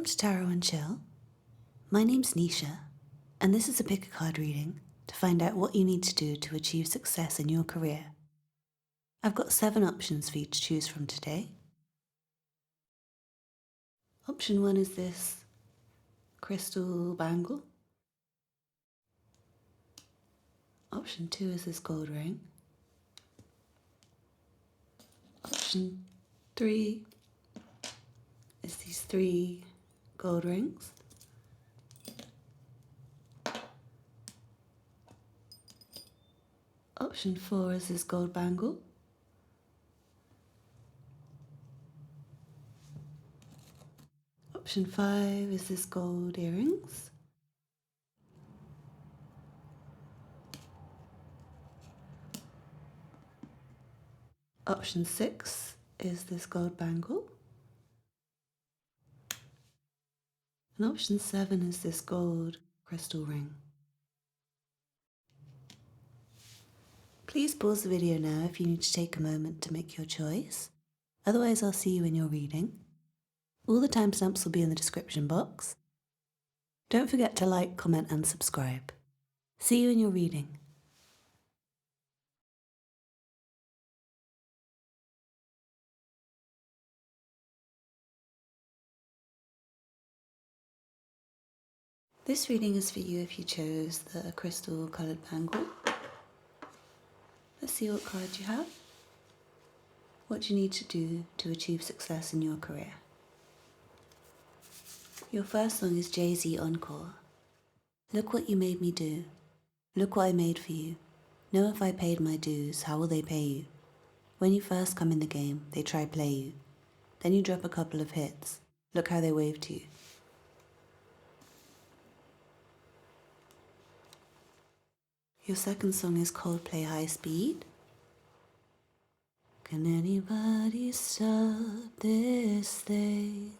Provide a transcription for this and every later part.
Welcome to Tarot and Chill. My name's Nisha, and this is a pick a card reading to find out what you need to do to achieve success in your career. I've got 7 options for you to choose from today. Option 1 is this crystal bangle. Option 2 is this gold ring. Option 3 is these 3 gold rings. Option 4 is this gold bangle. Option 5 is this gold earrings. Option 6 is this gold bangle. And option 7 is this gold crystal ring. Please pause the video now if you need to take a moment to make your choice. Otherwise, I'll see you in your reading. All the timestamps will be in the description box. Don't forget to like, comment and subscribe. See you in your reading. This reading is for you if you chose the crystal coloured bangle. Let's see what card you have. What you need to do to achieve success in your career. Your first song is Jay-Z Encore. Look what you made me do. Look what I made for you. Know if I paid my dues, how will they pay you? When you first come in the game, they try play you. Then you drop a couple of hits. Look how they wave to you. Your second song is Coldplay High Speed. Can anybody stop this thing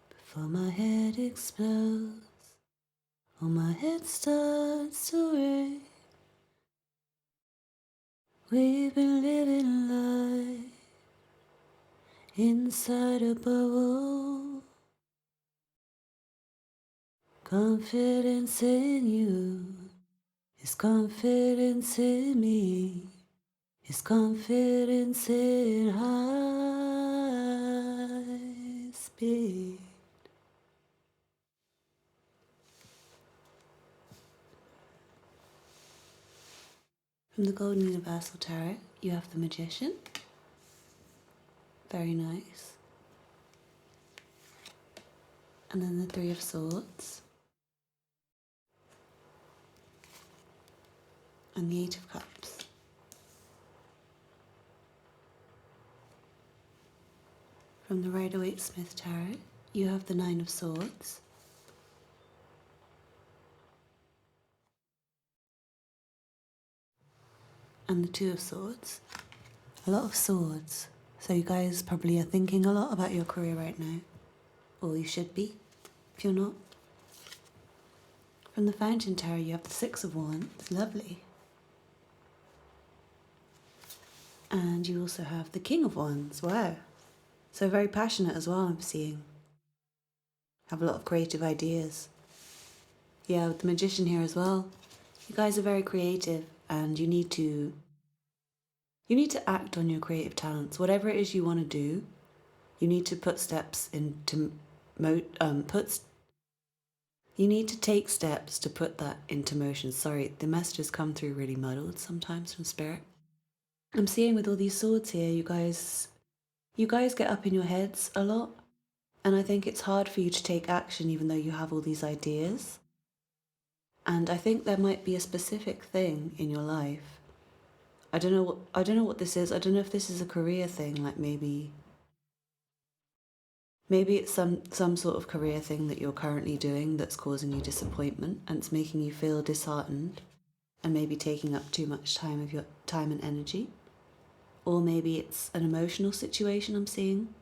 before my head explodes or my head starts to ring? We've been living life inside a bubble. Confidence in you is confidence in me. Is confidence in high speed. From the Golden Universal Tarot, you have the Magician. Very nice. And then the Three of Swords. And the Eight of Cups. From the Rider-Waite-Smith Tarot, you have the Nine of Swords. And the Two of Swords. A lot of swords. So you guys probably are thinking a lot about your career right now. Or you should be, if you're not. From the Fountain Tarot, you have the Six of Wands. Lovely. And you also have the King of Wands. Wow. So very passionate as well, I'm seeing. Have a lot of creative ideas. Yeah, with the Magician here as well. You guys are very creative and you need to act on your creative talents. Whatever it is you want to do, you need to put steps into you need to take steps to put that into motion. Sorry, the messages come through really muddled sometimes from Spirit. I'm seeing with all these swords here, you guys get up in your heads a lot, and I think it's hard for you to take action even though you have all these ideas. And I think there might be a specific thing in your life. I don't know what this is. I don't know if this is a career thing, like maybe it's some sort of career thing that you're currently doing that's causing you disappointment and it's making you feel disheartened and maybe taking up too much time of your time and energy. Or maybe it's an emotional situation I'm seeing.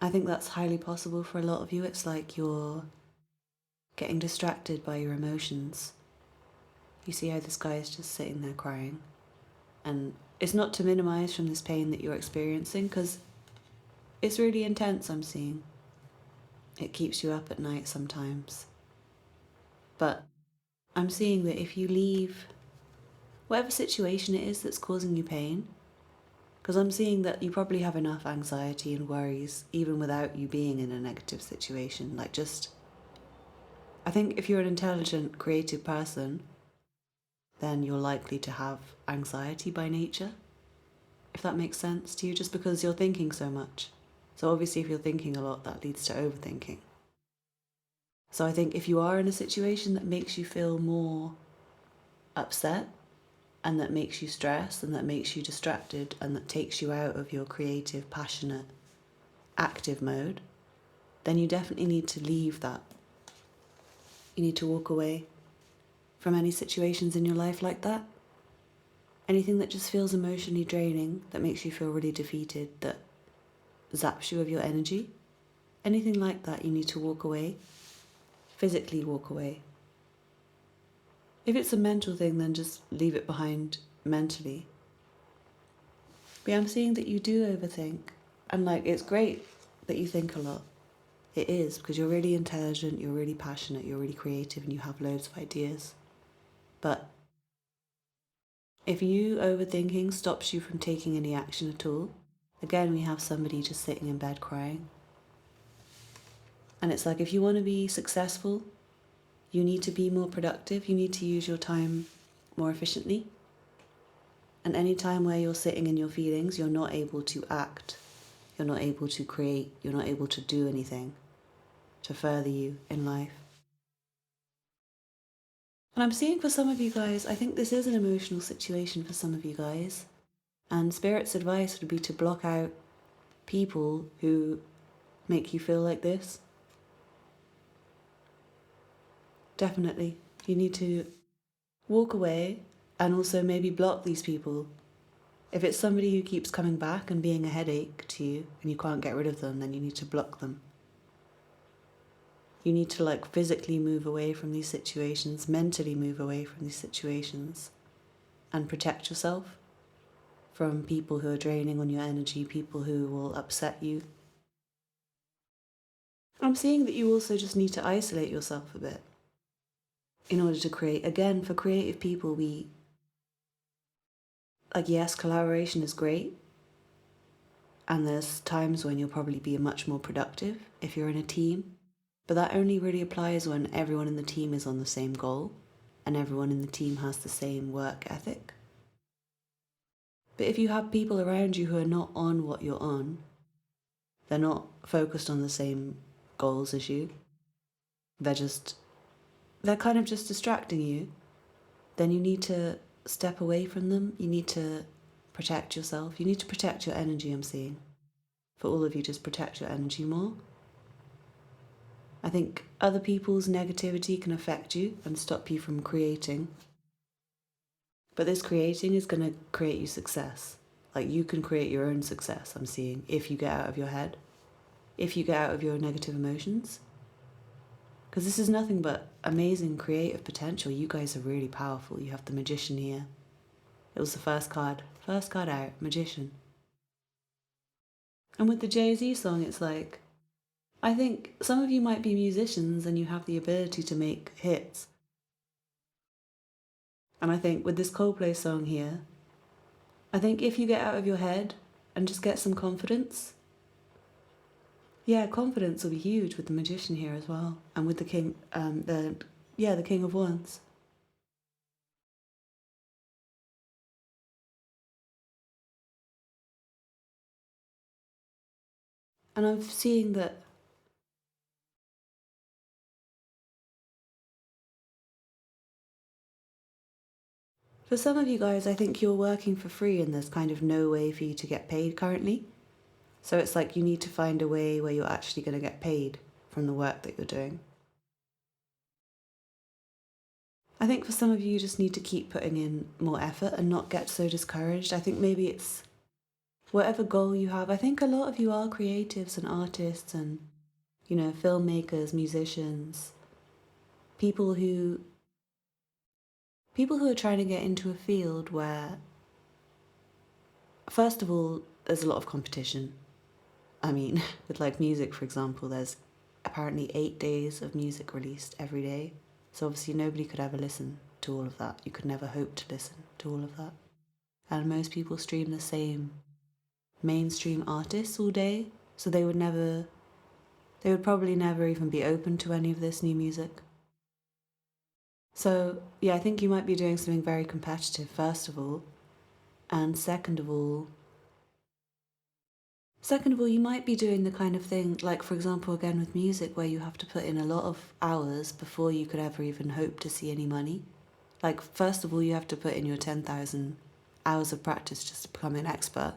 I think that's highly possible for a lot of you. It's like you're getting distracted by your emotions. You see how this guy is just sitting there crying. And it's not to minimize from this pain that you're experiencing, because it's really intense, I'm seeing. It keeps you up at night sometimes. But I'm seeing that if you leave whatever situation it is that's causing you pain, because I'm seeing that you probably have enough anxiety and worries even without you being in a negative situation. Like, just, I think if you're an intelligent, creative person, then you're likely to have anxiety by nature, if that makes sense to you, just because you're thinking so much. So obviously if you're thinking a lot, that leads to overthinking. So I think if you are in a situation that makes you feel more upset, and that makes you stressed, and that makes you distracted, and that takes you out of your creative, passionate, active mode, then you definitely need to leave that. You need to walk away from any situations in your life like that. Anything that just feels emotionally draining, that makes you feel really defeated, that zaps you of your energy. Anything like that, you need to walk away. Physically walk away. If it's a mental thing, then just leave it behind mentally. But I'm seeing that you do overthink. And like, it's great that you think a lot. It is, because you're really intelligent, you're really passionate, you're really creative, and you have loads of ideas. But if you overthinking stops you from taking any action at all, again, we have somebody just sitting in bed crying. And it's like, if you want to be successful, you need to be more productive, you need to use your time more efficiently. And any time where you're sitting in your feelings, you're not able to act, you're not able to create, you're not able to do anything to further you in life. And I'm seeing for some of you guys, I think this is an emotional situation for some of you guys. And Spirit's advice would be to block out people who make you feel like this. Definitely. You need to walk away and also maybe block these people. If it's somebody who keeps coming back and being a headache to you and you can't get rid of them, then you need to block them. You need to like physically move away from these situations, mentally move away from these situations, and protect yourself from people who are draining on your energy, people who will upset you. I'm seeing that you also just need to isolate yourself a bit in order to create. Again, for creative people, yes, collaboration is great, and there's times when you'll probably be much more productive if you're in a team, but that only really applies when everyone in the team is on the same goal and everyone in the team has the same work ethic. But if you have people around you who are not on what you're on, they're not focused on the same goals as you, they're kind of just distracting you, then you need to step away from them. You need to protect yourself. You need to protect your energy, I'm seeing. For all of you, just protect your energy more. I think other people's negativity can affect you and stop you from creating. But this creating is going to create you success. Like, you can create your own success, I'm seeing, if you get out of your head, if you get out of your negative emotions. Because this is nothing but amazing creative potential. You guys are really powerful. You have the Magician here. It was the first card out, Magician. And with the Jay-Z song, it's like, I think some of you might be musicians and you have the ability to make hits. And I think with this Coldplay song here, I think if you get out of your head and just get some confidence, confidence will be huge with the Magician here as well, and with the King, the King of Wands. And I'm seeing that for some of you guys, I think you're working for free and there's kind of no way for you to get paid currently. So it's like you need to find a way where you're actually going to get paid from the work that you're doing. I think for some of you, you just need to keep putting in more effort and not get so discouraged. I think maybe it's whatever goal you have. I think a lot of you are creatives and artists and, filmmakers, musicians, people who are trying to get into a field where, first of all, there's a lot of competition. I mean, with like music, for example, there's apparently 8 days of music released every day. So obviously nobody could ever listen to all of that. You could never hope to listen to all of that. And most people stream the same mainstream artists all day, so they would probably never even be open to any of this new music. So yeah, I think you might be doing something very competitive, first of all. And second of all, you might be doing the kind of thing, like for example, again with music, where you have to put in a lot of hours before you could ever even hope to see any money. Like, first of all, you have to put in your 10,000 hours of practice just to become an expert.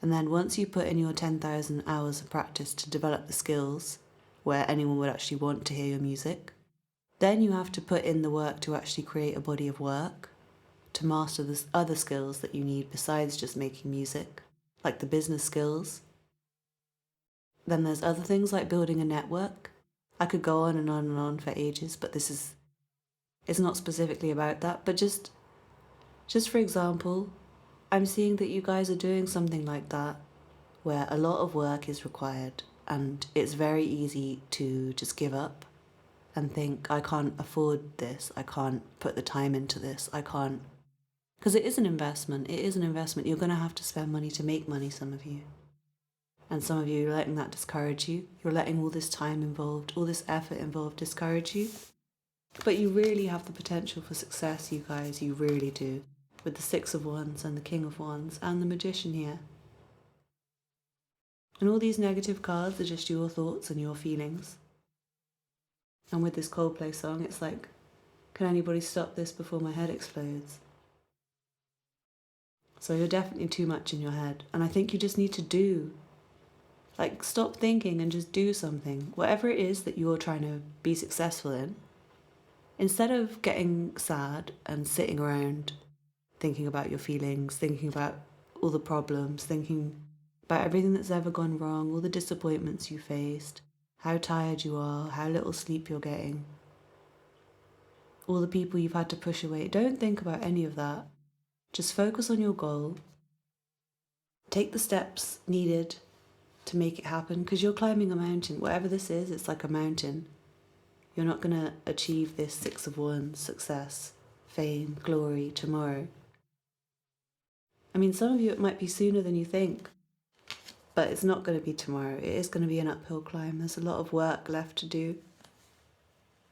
And then once you put in your 10,000 hours of practice to develop the skills where anyone would actually want to hear your music, then you have to put in the work to actually create a body of work to master the other skills that you need besides just making music, like the business skills. Then there's other things like building a network. I could go on and on and on for ages, but it's not specifically about that. But just for example, I'm seeing that you guys are doing something like that where a lot of work is required and it's very easy to just give up and think, I can't afford this, I can't put the time into this, I can't. Because it is an investment, You're going to have to spend money to make money, some of you. And some of you, you're letting that discourage you. You're letting all this time involved, all this effort involved discourage you. But you really have the potential for success, you guys, you really do. With the Six of Wands and the King of Wands and the Magician here. And all these negative cards are just your thoughts and your feelings. And with this Coldplay song, it's like, can anybody stop this before my head explodes? So you're definitely too much in your head. And I think you just need to do. Like, stop thinking and just do something. Whatever it is that you're trying to be successful in, instead of getting sad and sitting around thinking about your feelings, thinking about all the problems, thinking about everything that's ever gone wrong, all the disappointments you faced, how tired you are, how little sleep you're getting, all the people you've had to push away. Don't think about any of that. Just focus on your goal. Take the steps needed to make it happen, because you're climbing a mountain. Whatever this is, it's like a mountain. You're not going to achieve this Six of Wands success, fame, glory tomorrow. I mean, some of you, it might be sooner than you think, but it's not going to be tomorrow. It is going to be an uphill climb. There's a lot of work left to do,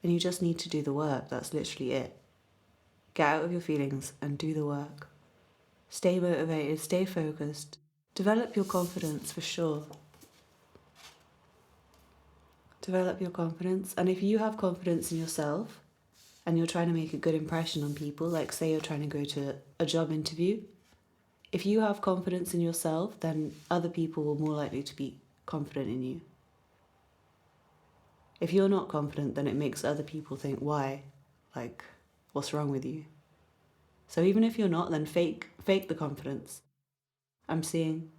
and you just need to do the work. That's literally it. Get out of your feelings and do the work. Stay motivated, stay focused. Develop your confidence for sure. Develop your confidence. And if you have confidence in yourself and you're trying to make a good impression on people, like say you're trying to go to a job interview, if you have confidence in yourself, then other people will more likely to be confident in you. If you're not confident, then it makes other people think, why? Like, what's wrong with you? So even if you're not, then fake the confidence. I'm seeing.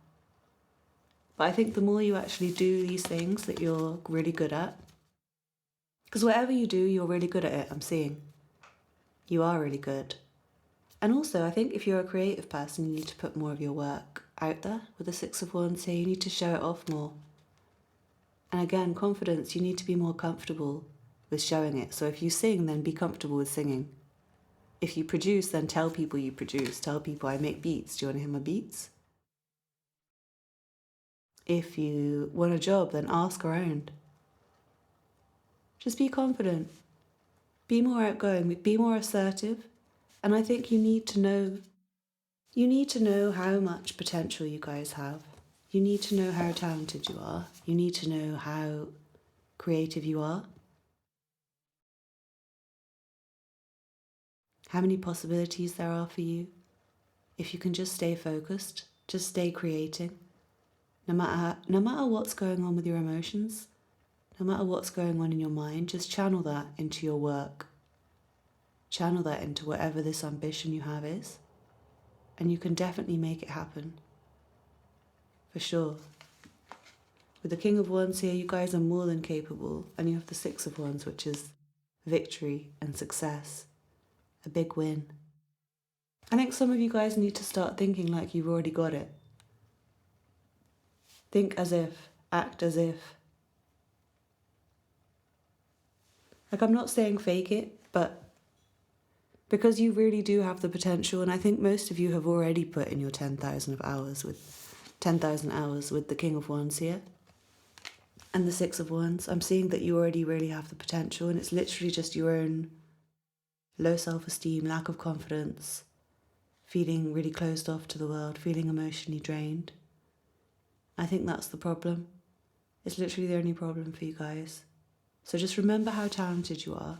But I think the more you actually do these things that you're really good at, because whatever you do, you're really good at it, I'm seeing. You are really good. And also, I think if you're a creative person, you need to put more of your work out there with the Six of Wands here. You need to show it off more. And again, confidence, you need to be more comfortable with showing it. So if you sing, then be comfortable with singing. If you produce, then tell people you produce. Tell people, I make beats. Do you want to hear my beats? If you want a job, then ask around. Just be confident. Be more outgoing. Be more assertive. And I think you need to know how much potential you guys have. You need to know how talented you are. You need to know how creative you are. How many possibilities there are for you. If you can just stay focused, just stay creating. No matter what's going on with your emotions, no matter what's going on in your mind, just channel that into your work. Channel that into whatever this ambition you have is. And you can definitely make it happen. For sure. With the King of Wands here, you guys are more than capable. And you have the Six of Wands, which is victory and success. A big win. I think some of you guys need to start thinking like you've already got it. Think as if, act as if. Like, I'm not saying fake it, but because you really do have the potential, and I think most of you have already put in your 10,000 hours with the King of Wands here and the Six of Wands. I'm seeing that you already really have the potential, and it's literally just your own low self-esteem, lack of confidence, feeling really closed off to the world, feeling emotionally drained. I think that's the problem. It's literally the only problem for you guys. So just remember how talented you are.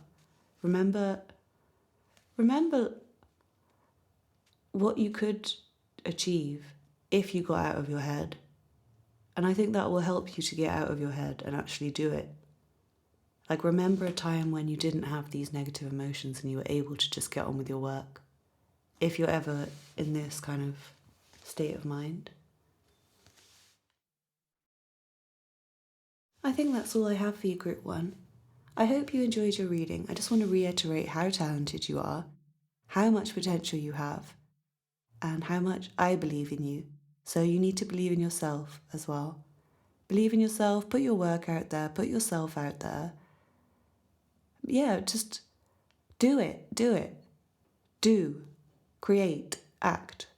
Remember what you could achieve if you got out of your head. And I think that will help you to get out of your head and actually do it. Like, remember a time when you didn't have these negative emotions and you were able to just get on with your work. If you're ever in this kind of state of mind. I think that's all I have for you, Group 1. I hope you enjoyed your reading. I just want to reiterate how talented you are, how much potential you have, and how much I believe in you. So you need to believe in yourself as well. Believe in yourself, put your work out there, put yourself out there. Yeah, just do it. Do, create, act.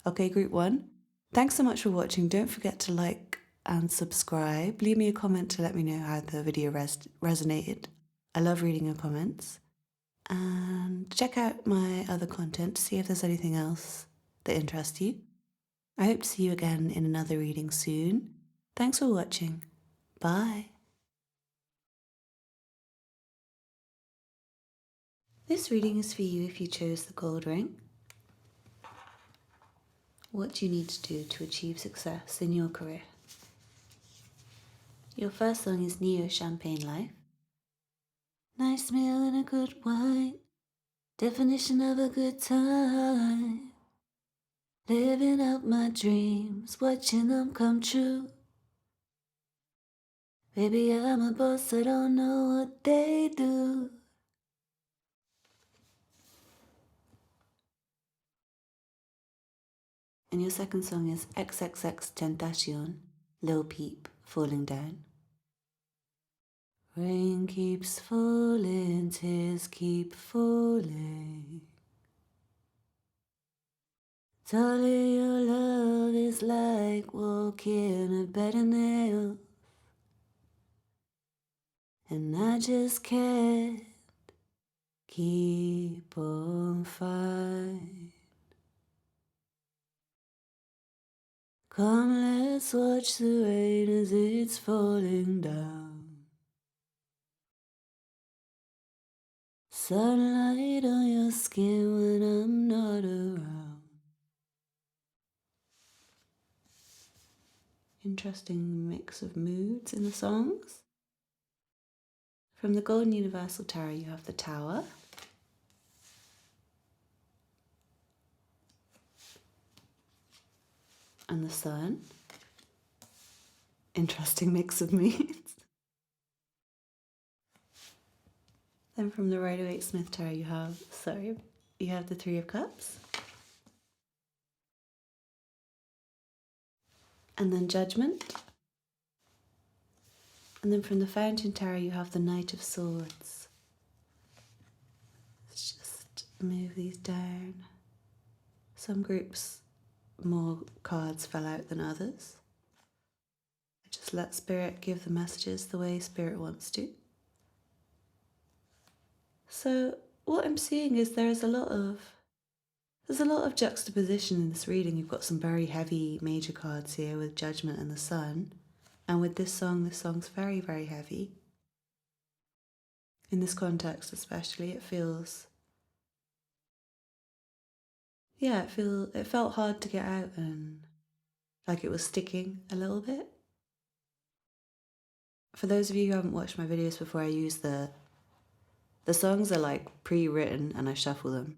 Okay, Group 1? Thanks so much for watching. Don't forget to like and subscribe. Leave me a comment to let me know how the video resonated. I love reading your comments. And check out my other content to see if there's anything else that interests you. I hope to see you again in another reading soon. Thanks for watching. Bye. This reading is for you if you chose the gold ring. What do you need to do to achieve success in your career? Your first song is Neo Champagne Life. Nice meal and a good wine. Definition of a good time. Living out my dreams, watching them come true. Baby, I'm a boss, I don't know what they do. And your second song is XXX Tentacion, Lil Peep, Falling Down. Rain keeps falling, tears keep falling. Darling, your love is like walking a bed of nails, and I just can't keep on fighting. Come, let's watch the rain as it's falling down. Sunlight on your skin when I'm not around. Interesting mix of moods in the songs. From the Golden Universal Tarot, you have the Tower. And the Sun. Interesting mix of moods. Then from the Rider-Waite-Smith Tarot, you have the Three of Cups. And then Judgment. And then from the Fountain Tarot, you have the Knight of Swords. Let's just move these down. Some groups, more cards fell out than others. Just let Spirit give the messages the way Spirit wants to. So what I'm seeing is there's a lot of juxtaposition in this reading. You've got some very heavy major cards here with Judgment and the Sun. And with this song's very, very heavy. In this context especially, it feels... yeah, it felt hard to get out and like it was sticking a little bit. For those of you who haven't watched my videos before, I use the songs are like pre-written and I shuffle them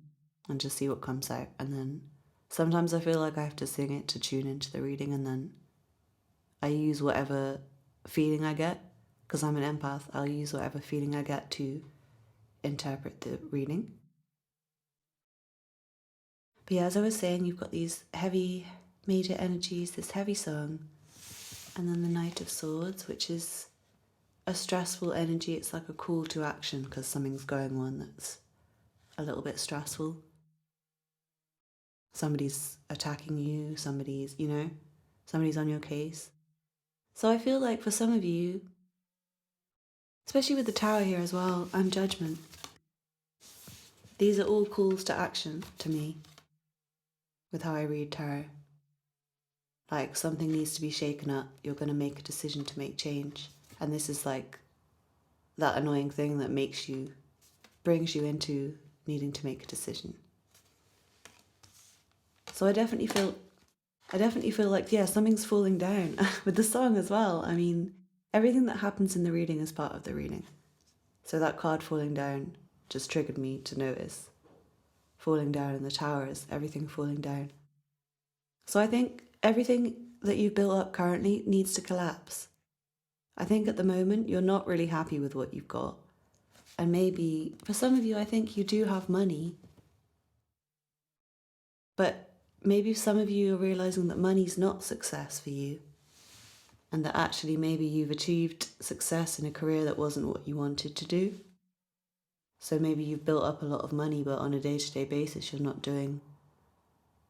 and just see what comes out. And then sometimes I feel like I have to sing it to tune into the reading, and then I use whatever feeling I get. Because I'm an empath, I'll use whatever feeling I get to interpret the reading. But yeah, as I was saying, you've got these heavy major energies, this heavy song, and then the Knight of Swords, which is a stressful energy. It's like a call to action because something's going on that's a little bit stressful. Somebody's attacking you, somebody's on your case. So I feel like for some of you, especially with the Tower here as well, and Judgment, these are all calls to action to me with how I read tarot. Like something needs to be shaken up. You're going to make a decision to make change. And this is like that annoying thing that brings you into needing to make a decision. So I definitely feel like, yeah, something's falling down with the song as well. I mean, everything that happens in the reading is part of the reading. So that card falling down just triggered me to notice. Falling down in the towers, everything falling down. So I think everything that you've built up currently needs to collapse. I think at the moment you're not really happy with what you've got. And maybe for some of you, I think you do have money. But maybe some of you are realizing that money's not success for you. And that actually maybe you've achieved success in a career that wasn't what you wanted to do. So maybe you've built up a lot of money, but on a day-to-day basis, you're not doing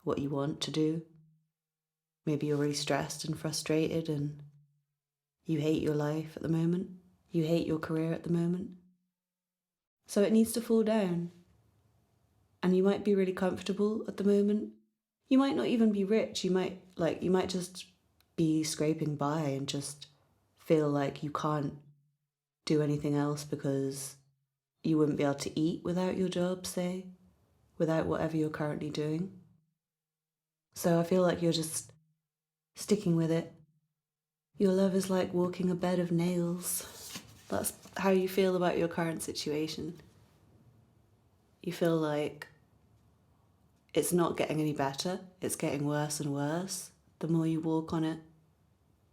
what you want to do. Maybe you're really stressed and frustrated and you hate your life at the moment. You hate your career at the moment. So it needs to fall down. And you might be really comfortable at the moment. You might not even be rich. You might just be scraping by and just feel like you can't do anything else because you wouldn't be able to eat without your job, say, without whatever you're currently doing. So I feel like you're just sticking with it. Your love is like walking a bed of nails. That's how you feel about your current situation. You feel like it's not getting any better. It's getting worse and worse. The more you walk on it,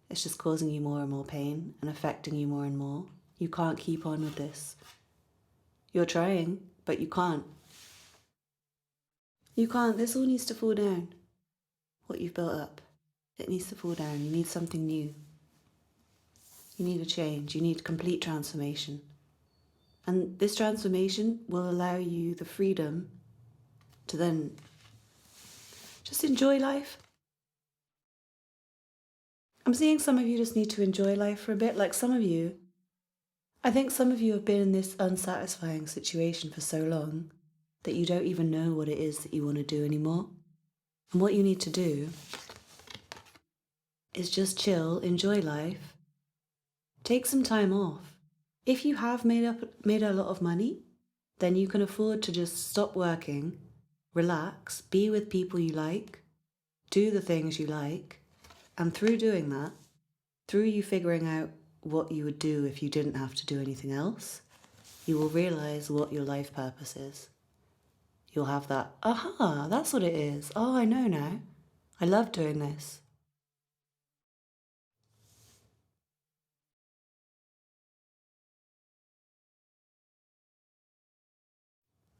it's just causing you more and more pain and affecting you more and more. You can't keep on with this. You're trying, but you can't. You can't. This all needs to fall down. What you've built up. It needs to fall down. You need something new. You need a change. You need complete transformation. And this transformation will allow you the freedom to then just enjoy life. I'm seeing some of you just need to enjoy life for a bit. Like I think some of you have been in this unsatisfying situation for so long that you don't even know what it is that you want to do anymore. And what you need to do is just chill, enjoy life, take some time off. If you have made a lot of money, then you can afford to just stop working, relax, be with people you like, do the things you like, and through doing that, through you figuring out what you would do if you didn't have to do anything else, you will realize what your life purpose is. You'll have that, aha, that's what it is. Oh, I know now. I love doing this.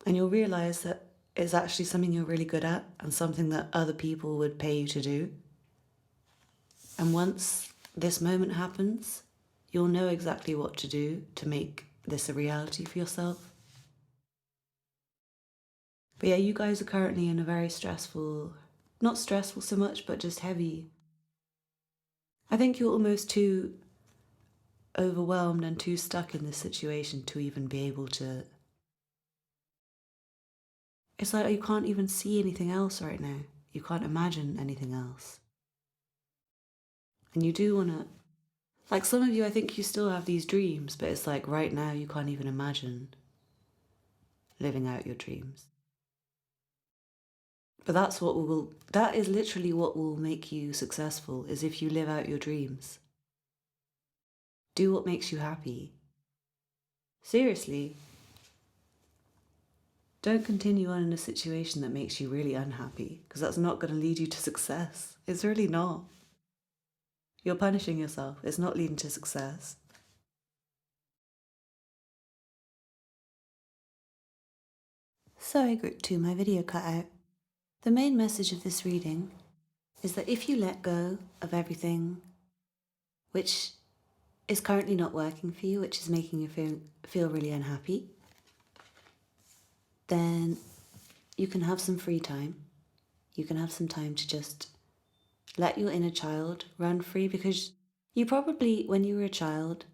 And you'll realize that it's actually something you're really good at and something that other people would pay you to do. And once this moment happens, you'll know exactly what to do to make this a reality for yourself. But yeah, you guys are currently in a very stressful, not stressful so much, but just heavy. I think you're almost too overwhelmed and too stuck in this situation to even be able to. It's like you can't even see anything else right now. You can't imagine anything else. And you do want to, like some of you, I think you still have these dreams, but it's like right now you can't even imagine living out your dreams. But that is literally what will make you successful, is if you live out your dreams. Do what makes you happy. Seriously. Don't continue on in a situation that makes you really unhappy, because that's not going to lead you to success. It's really not. You're punishing yourself. It's not leading to success. So I grouped 2 my video cut out. The main message of this reading is that if you let go of everything, which is currently not working for you, which is making you feel really unhappy, then you can have some free time. You can have some time to just let your inner child run free, because you probably, when you were a child,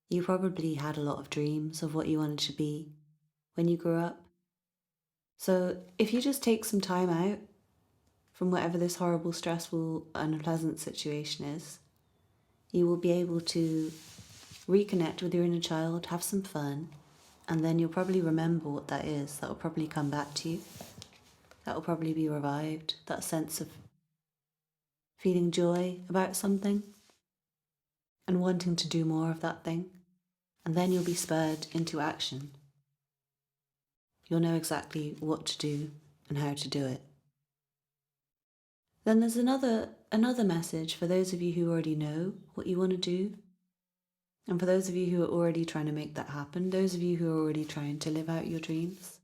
you probably had a lot of dreams of what you wanted to be when you grew up. So if you just take some time out from whatever this horrible, stressful, unpleasant situation is, you will be able to reconnect with your inner child, have some fun, and then you'll probably remember what that is. That will probably come back to you. That will probably be revived, that sense of feeling joy about something and wanting to do more of that thing. And then you'll be spurred into action. You'll know exactly what to do and how to do it. Then there's another message for those of you who already know what you want to do. And for those of you who are already trying to make that happen, those of you who are already trying to live out your dreams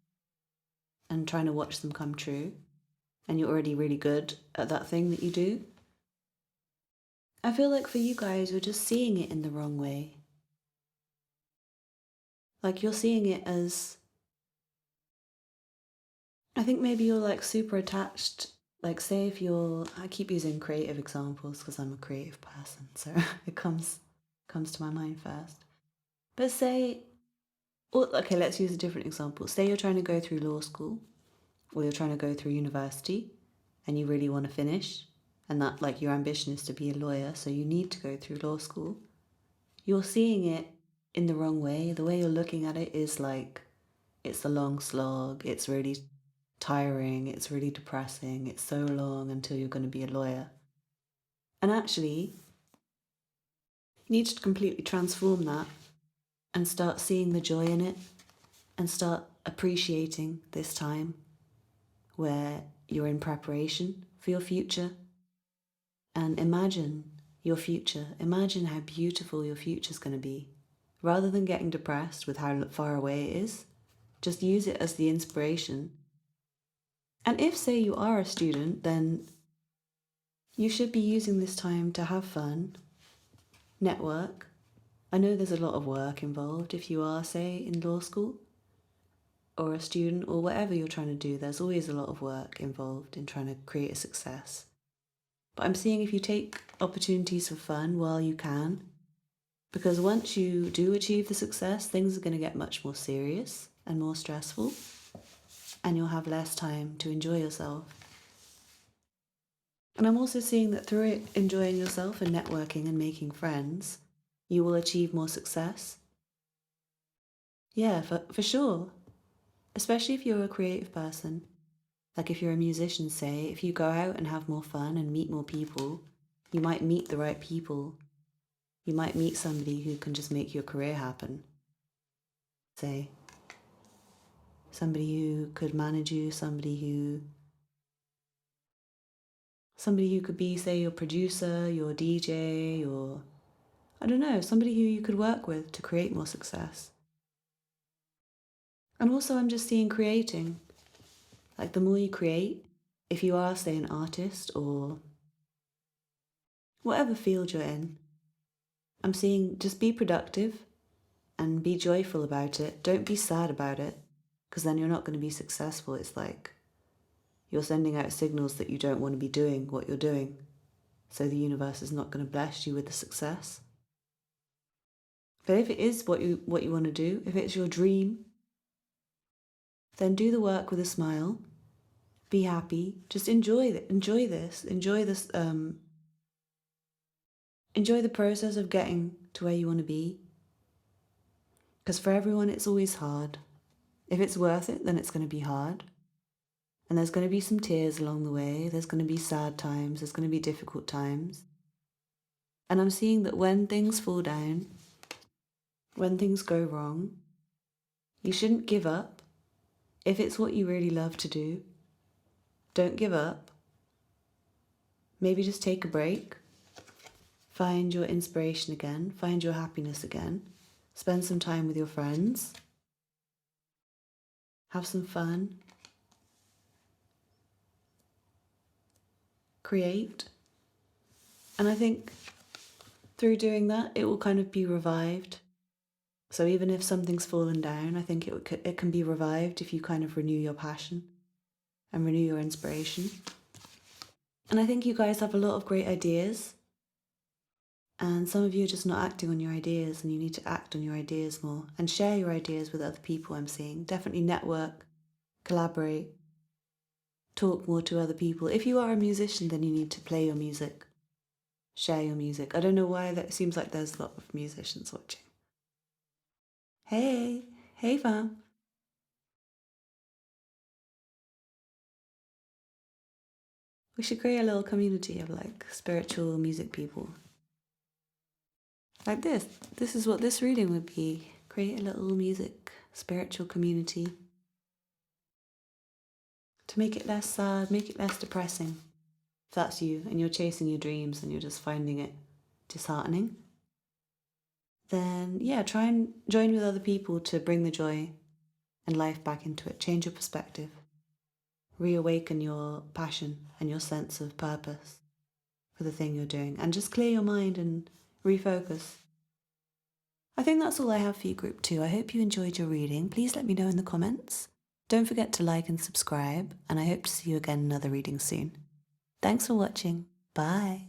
and trying to watch them come true, and you're already really good at that thing that you do, I feel like for you guys, you're just seeing it in the wrong way. Like you're seeing it as, I think maybe you're like super attached. Like say if you're, I keep using creative examples because I'm a creative person, so it comes to my mind first. But say, or, okay, let's use a different example. Say you're trying to go through law school, or you're trying to go through university, and you really want to finish, and that like your ambition is to be a lawyer, so you need to go through law school. You're seeing it in the wrong way. The way you're looking at it is like it's a long slog, it's really tiring, it's really depressing, it's so long until you're going to be a lawyer. And actually, you need to completely transform that and start seeing the joy in it and start appreciating this time where you're in preparation for your future. And imagine your future. Imagine how beautiful your future's going to be. Rather than getting depressed with how far away it is, just use it as the inspiration. And if, say, you are a student, then you should be using this time to have fun, network. I know there's a lot of work involved if you are, say, in law school or a student or whatever you're trying to do. There's always a lot of work involved in trying to create a success. But I'm seeing if you take opportunities for fun while you can, because once you do achieve the success, things are going to get much more serious and more stressful, and you'll have less time to enjoy yourself. And I'm also seeing that through it, enjoying yourself and networking and making friends, you will achieve more success. Yeah, for sure. Especially if you're a creative person. Like if you're a musician, say, if you go out and have more fun and meet more people, you might meet the right people. You might meet somebody who can just make your career happen. Say, somebody who could manage you, somebody who could be, say, your producer, your DJ, or I don't know, somebody who you could work with to create more success. And also I'm just seeing creating. Like the more you create, if you are, say, an artist or whatever field you're in, I'm seeing just be productive and be joyful about it. Don't be sad about it, because then you're not going to be successful. It's like you're sending out signals that you don't want to be doing what you're doing. So the universe is not going to bless you with the success. But if it is what you want to do, if it's your dream, then do the work with a smile. Be happy. Just enjoy this. Enjoy this. Enjoy the process of getting to where you want to be. Because for everyone, it's always hard. If it's worth it, then it's going to be hard. And there's going to be some tears along the way. There's going to be sad times. There's going to be difficult times. And I'm seeing that when things fall down, when things go wrong, you shouldn't give up. If it's what you really love to do, don't give up. Maybe just take a break. Find your inspiration again. Find your happiness again. Spend some time with your friends. Have some fun. Create. And I think through doing that, it will kind of be revived. So even if something's fallen down, I think it can be revived if you kind of renew your passion and renew your inspiration. And I think you guys have a lot of great ideas. And some of you are just not acting on your ideas, and you need to act on your ideas more and share your ideas with other people. I'm seeing definitely network, collaborate, talk more to other people. If you are a musician, then you need to play your music, share your music. I don't know why that seems like there's a lot of musicians watching. Hey fam. We should create a little community of like spiritual music people. Like this. This is what this reading would be. Create a little music, spiritual community. To make it less sad, make it less depressing. If that's you and you're chasing your dreams and you're just finding it disheartening, then yeah, try and join with other people to bring the joy and life back into it. Change your perspective. Reawaken your passion and your sense of purpose for the thing you're doing, and just clear your mind and refocus. I think that's all I have for you, Group 2. I hope you enjoyed your reading. Please let me know in the comments. Don't forget to like and subscribe, and I hope to see you again in another reading soon. Thanks for watching. Bye.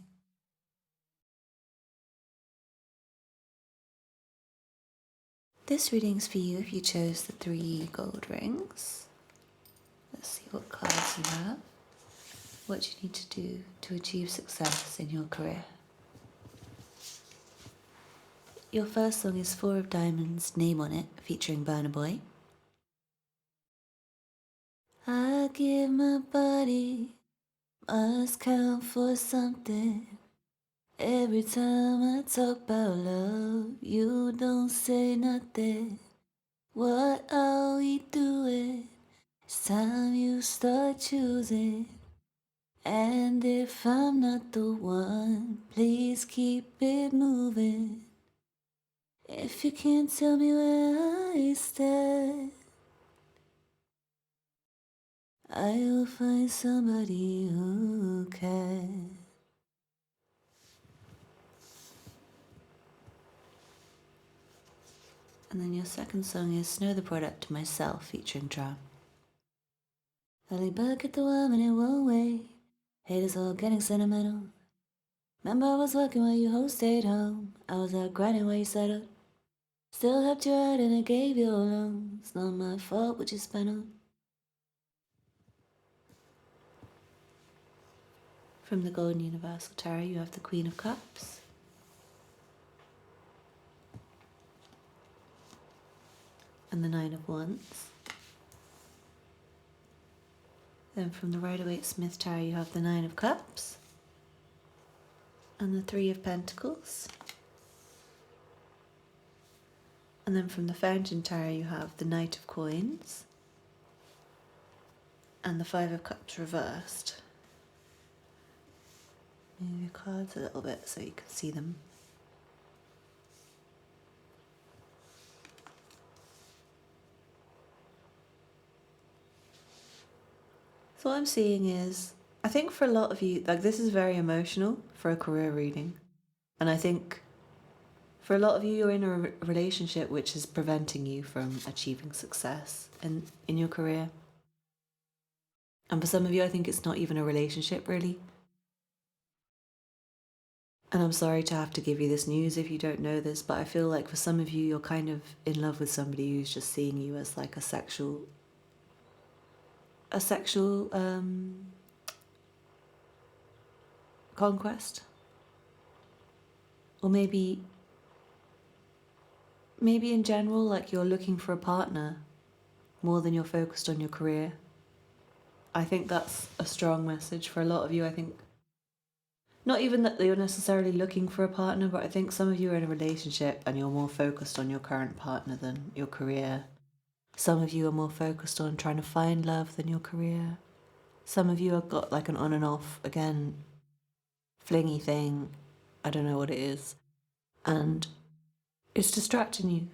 This reading's for you if you chose the 3 gold rings. Let's see what cards you have. What you need to do to achieve success in your career. Your first song is 4 of Diamonds, Name on It, featuring Burna Boy. I give my body, must count for something. Every time I talk about love, you don't say nothing. What are we doing? It's time you start choosing. And if I'm not the one, please keep it moving. If you can't tell me where I stand, I will find somebody who can. And then your second song is Snow the Product to Myself, featuring Drown. Early bird get the worm and it won't wait. Haters all getting sentimental. Remember I was working while you hoes stayed home. I was out grinding while you settled. Still helped you out and I gave you a loan. It's not my fault what you spent on. From the Golden Universal Tarot, you have the Queen of Cups. And the 9 of Wands. Then from the Rider-Waite-Smith Tarot, you have the 9 of Cups. And the 3 of Pentacles. And then from the Fountain Tarot, you have the Knight of Coins. And the 5 of Cups reversed. Move your cards a little bit so you can see them. So what I'm seeing is, I think for a lot of you, like this is very emotional for a career reading. And I think for a lot of you, you're in a relationship which is preventing you from achieving success in your career. And for some of you, I think it's not even a relationship really. And I'm sorry to have to give you this news if you don't know this, but I feel like for some of you, you're kind of in love with somebody who's just seeing you as like a sexual conquest. Or maybe in general, like you're looking for a partner more than you're focused on your career. I think that's a strong message for a lot of you. I think not even that you're necessarily looking for a partner, but I think some of you are in a relationship and you're more focused on your current partner than your career. Some of you are more focused on trying to find love than your career. Some of you have got like an on and off, again, flingy thing. I don't know what it is. And it's distracting you.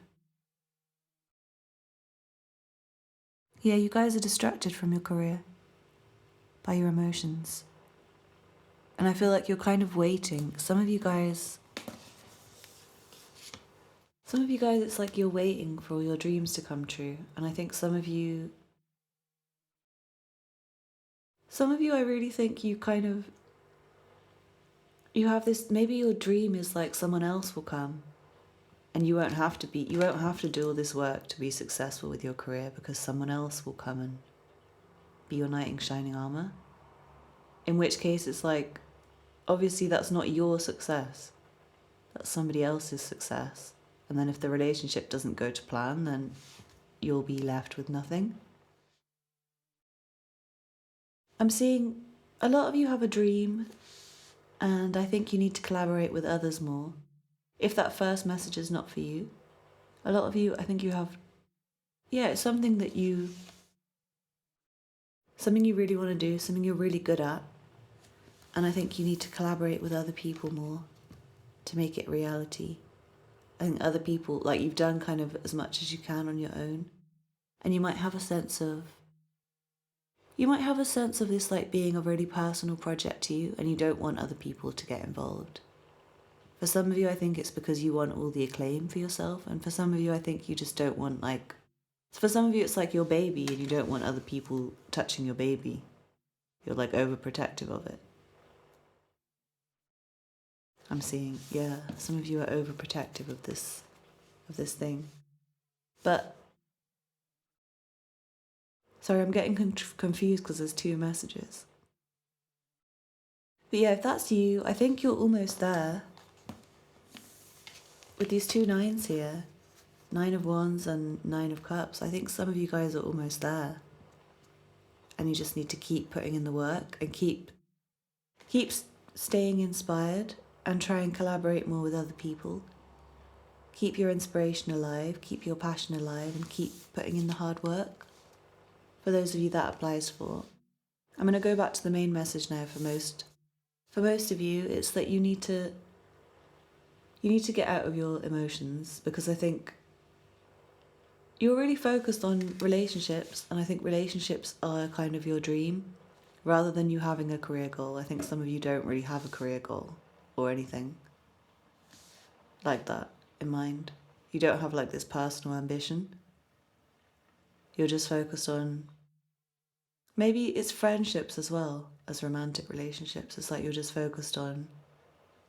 Yeah, you guys are distracted from your career by your emotions. And I feel like you're kind of waiting. Some of you guys Some of you guys, it's like you're waiting for all your dreams to come true. And I think some of you, I really think you kind of, you have this, maybe your dream is like someone else will come and you won't have to do all this work to be successful with your career because someone else will come and be your knight in shining armor. In which case it's like, obviously that's not your success. That's somebody else's success. And then if the relationship doesn't go to plan, then you'll be left with nothing. I'm seeing a lot of you have a dream, and I think you need to collaborate with others more. If that first message is not for you, a lot of you, I think you have, it's something you really want to do, something you're really good at. And I think you need to collaborate with other people more to make it reality. I think other people, like you've done kind of as much as you can on your own. And you might have a sense of this like being a really personal project to you and you don't want other people to get involved. For some of you, I think it's because you want all the acclaim for yourself. And for some of you, I think you just don't want for some of you, it's like your baby and you don't want other people touching your baby. You're like overprotective of it. I'm seeing, some of you are overprotective of this thing. But, sorry, I'm getting confused because there's two messages. But if that's you, I think you're almost there. With these two nines here, 9 of Wands and 9 of Cups, I think some of you guys are almost there. And you just need to keep putting in the work and keep staying inspired and try and collaborate more with other people. Keep your inspiration alive, keep your passion alive, and keep putting in the hard work. For those of you that applies for. I'm going to go back to the main message now for most of you. It's that you need to get out of your emotions, because I think you're really focused on relationships, and I think relationships are kind of your dream rather than you having a career goal. I think some of you don't really have a career goal or anything like that in mind. You don't have like this personal ambition. You're just focused on, maybe it's friendships as well as romantic relationships. It's like you're just focused on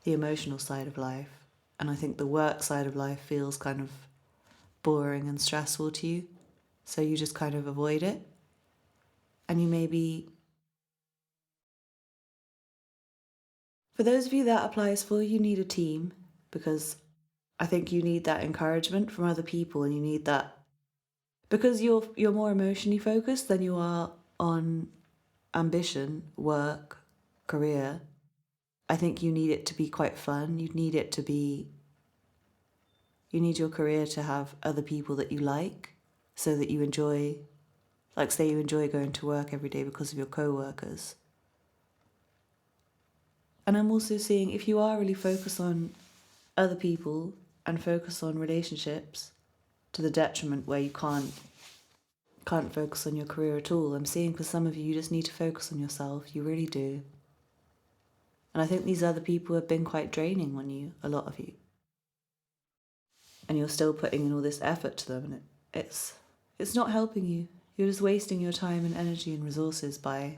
the emotional side of life. And I think the work side of life feels kind of boring and stressful to you. So you just kind of avoid it. And you maybe, for those of you that applies for, you need a team, because I think you need that encouragement from other people, and you need that because you're more emotionally focused than you are on ambition, work, career. I think you need it to be quite fun. You need your career to have other people that you like, so that you enjoy, like say you enjoy going to work every day because of your co-workers. And I'm also seeing, if you are really focused on other people and focus on relationships to the detriment where you can't focus on your career at all, I'm seeing for some of you, you just need to focus on yourself. You really do. And I think these other people have been quite draining on you, a lot of you. And you're still putting in all this effort to them, and it's not helping you. You're just wasting your time and energy and resources by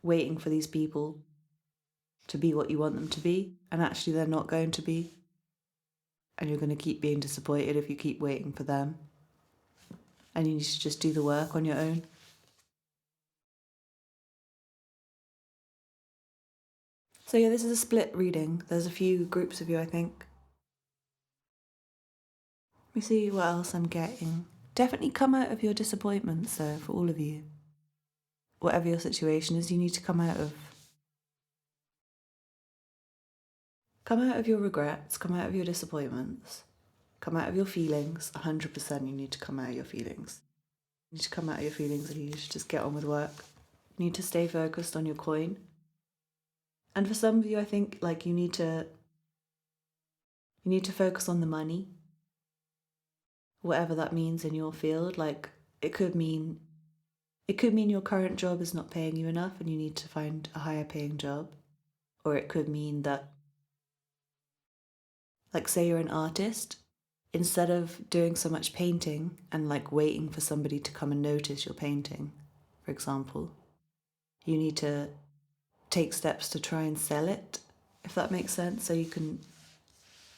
waiting for these people to be what you want them to be, and actually they're not going to be. And you're going to keep being disappointed if you keep waiting for them. And you need to just do the work on your own. So this is a split reading. There's a few groups of you, I think. Let me see what else I'm getting. Definitely come out of your disappointments, though, for all of you. Whatever your situation is, you need to come out of your regrets, come out of your disappointments, come out of your feelings. 100% you need to come out of your feelings. You need to come out of your feelings and you need to just get on with work. You need to stay focused on your coin. And for some of you, I think like you need to focus on the money. Whatever that means in your field. Like it could mean your current job is not paying you enough and you need to find a higher paying job. Or it could mean that Like, say you're an artist, instead of doing so much painting and like waiting for somebody to come and notice your painting, for example, you need to take steps to try and sell it, if that makes sense, so you can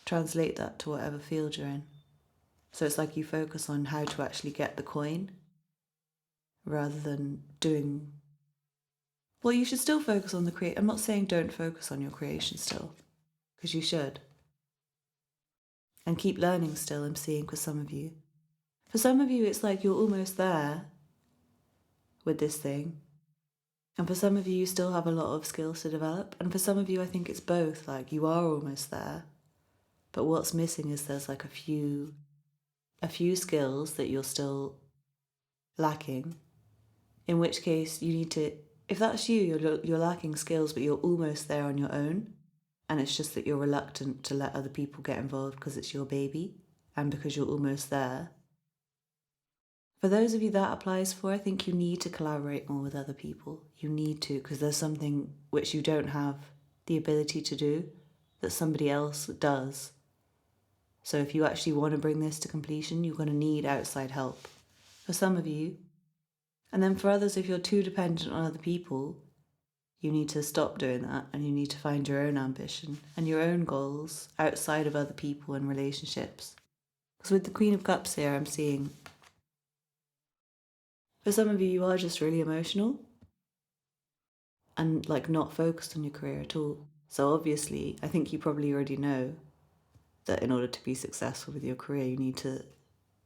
translate that to whatever field you're in. So it's like you focus on how to actually get the coin rather than doing. Well, you should still focus on the create. I'm not saying don't focus on your creation still, because you should. And keep learning still, I'm seeing for some of you. For some of you, it's like you're almost there with this thing. And for some of you, you still have a lot of skills to develop. And for some of you, I think it's both. Like, you are almost there. But what's missing is there's like a few skills that you're still lacking. In which case, you need to, if that's you, you're lacking skills, but you're almost there on your own. And it's just that you're reluctant to let other people get involved because it's your baby and because you're almost there. For those of you that applies for, I think you need to collaborate more with other people. You need to, because there's something which you don't have the ability to do that somebody else does. So if you actually want to bring this to completion, you're going to need outside help. For some of you. And then for others, if you're too dependent on other people, you need to stop doing that and you need to find your own ambition and your own goals outside of other people and relationships. Because with the Queen of Cups here, I'm seeing, for some of you, you are just really emotional and like not focused on your career at all. So obviously, I think you probably already know that in order to be successful with your career, you need to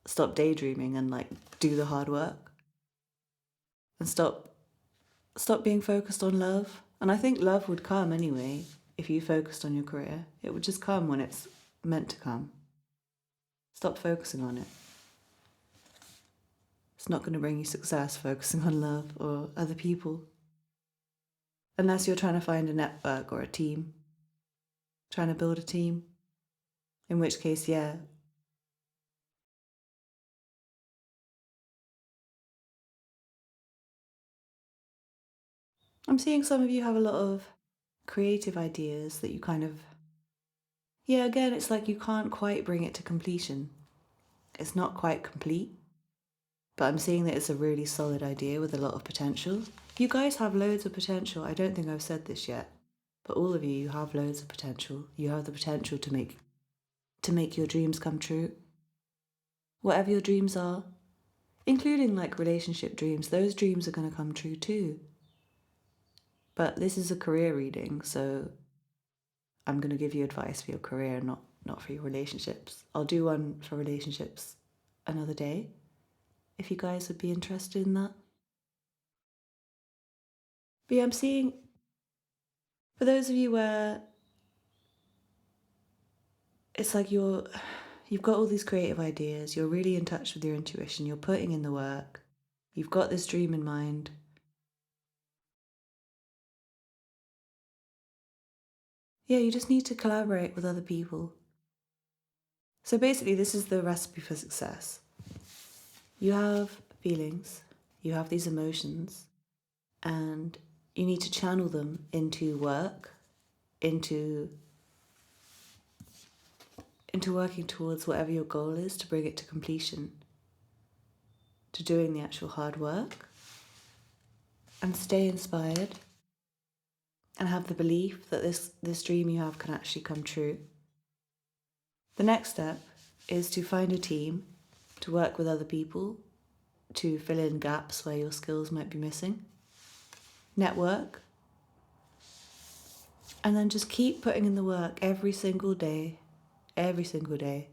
stop daydreaming and like do the hard work and stop being focused on love. And I think love would come anyway if you focused on your career. It would just come when it's meant to come. Stop focusing on it. It's not going to bring you success focusing on love or other people. Unless you're trying to find a network or a team. Trying to build a team. In which case, yeah. I'm seeing some of you have a lot of creative ideas that you kind of... Yeah, again, it's like you can't quite bring it to completion. It's not quite complete. But I'm seeing that it's a really solid idea with a lot of potential. You guys have loads of potential. I don't think I've said this yet. But all of you have loads of potential. You have the potential to make your dreams come true. Whatever your dreams are, including like relationship dreams, those dreams are going to come true too. But this is a career reading, so I'm going to give you advice for your career, not for your relationships. I'll do one for relationships another day, if you guys would be interested in that. But yeah, I'm seeing, for those of you where it's like you've got all these creative ideas, you're really in touch with your intuition, you're putting in the work, you've got this dream in mind. Yeah, you just need to collaborate with other people. So basically, this is the recipe for success. You have feelings, you have these emotions, and you need to channel them into work, into working towards whatever your goal is to bring it to completion, to doing the actual hard work, and stay inspired and have the belief that this dream you have can actually come true. The next step is to find a team, to work with other people, to fill in gaps where your skills might be missing. Network. And then just keep putting in the work every single day. Every single day.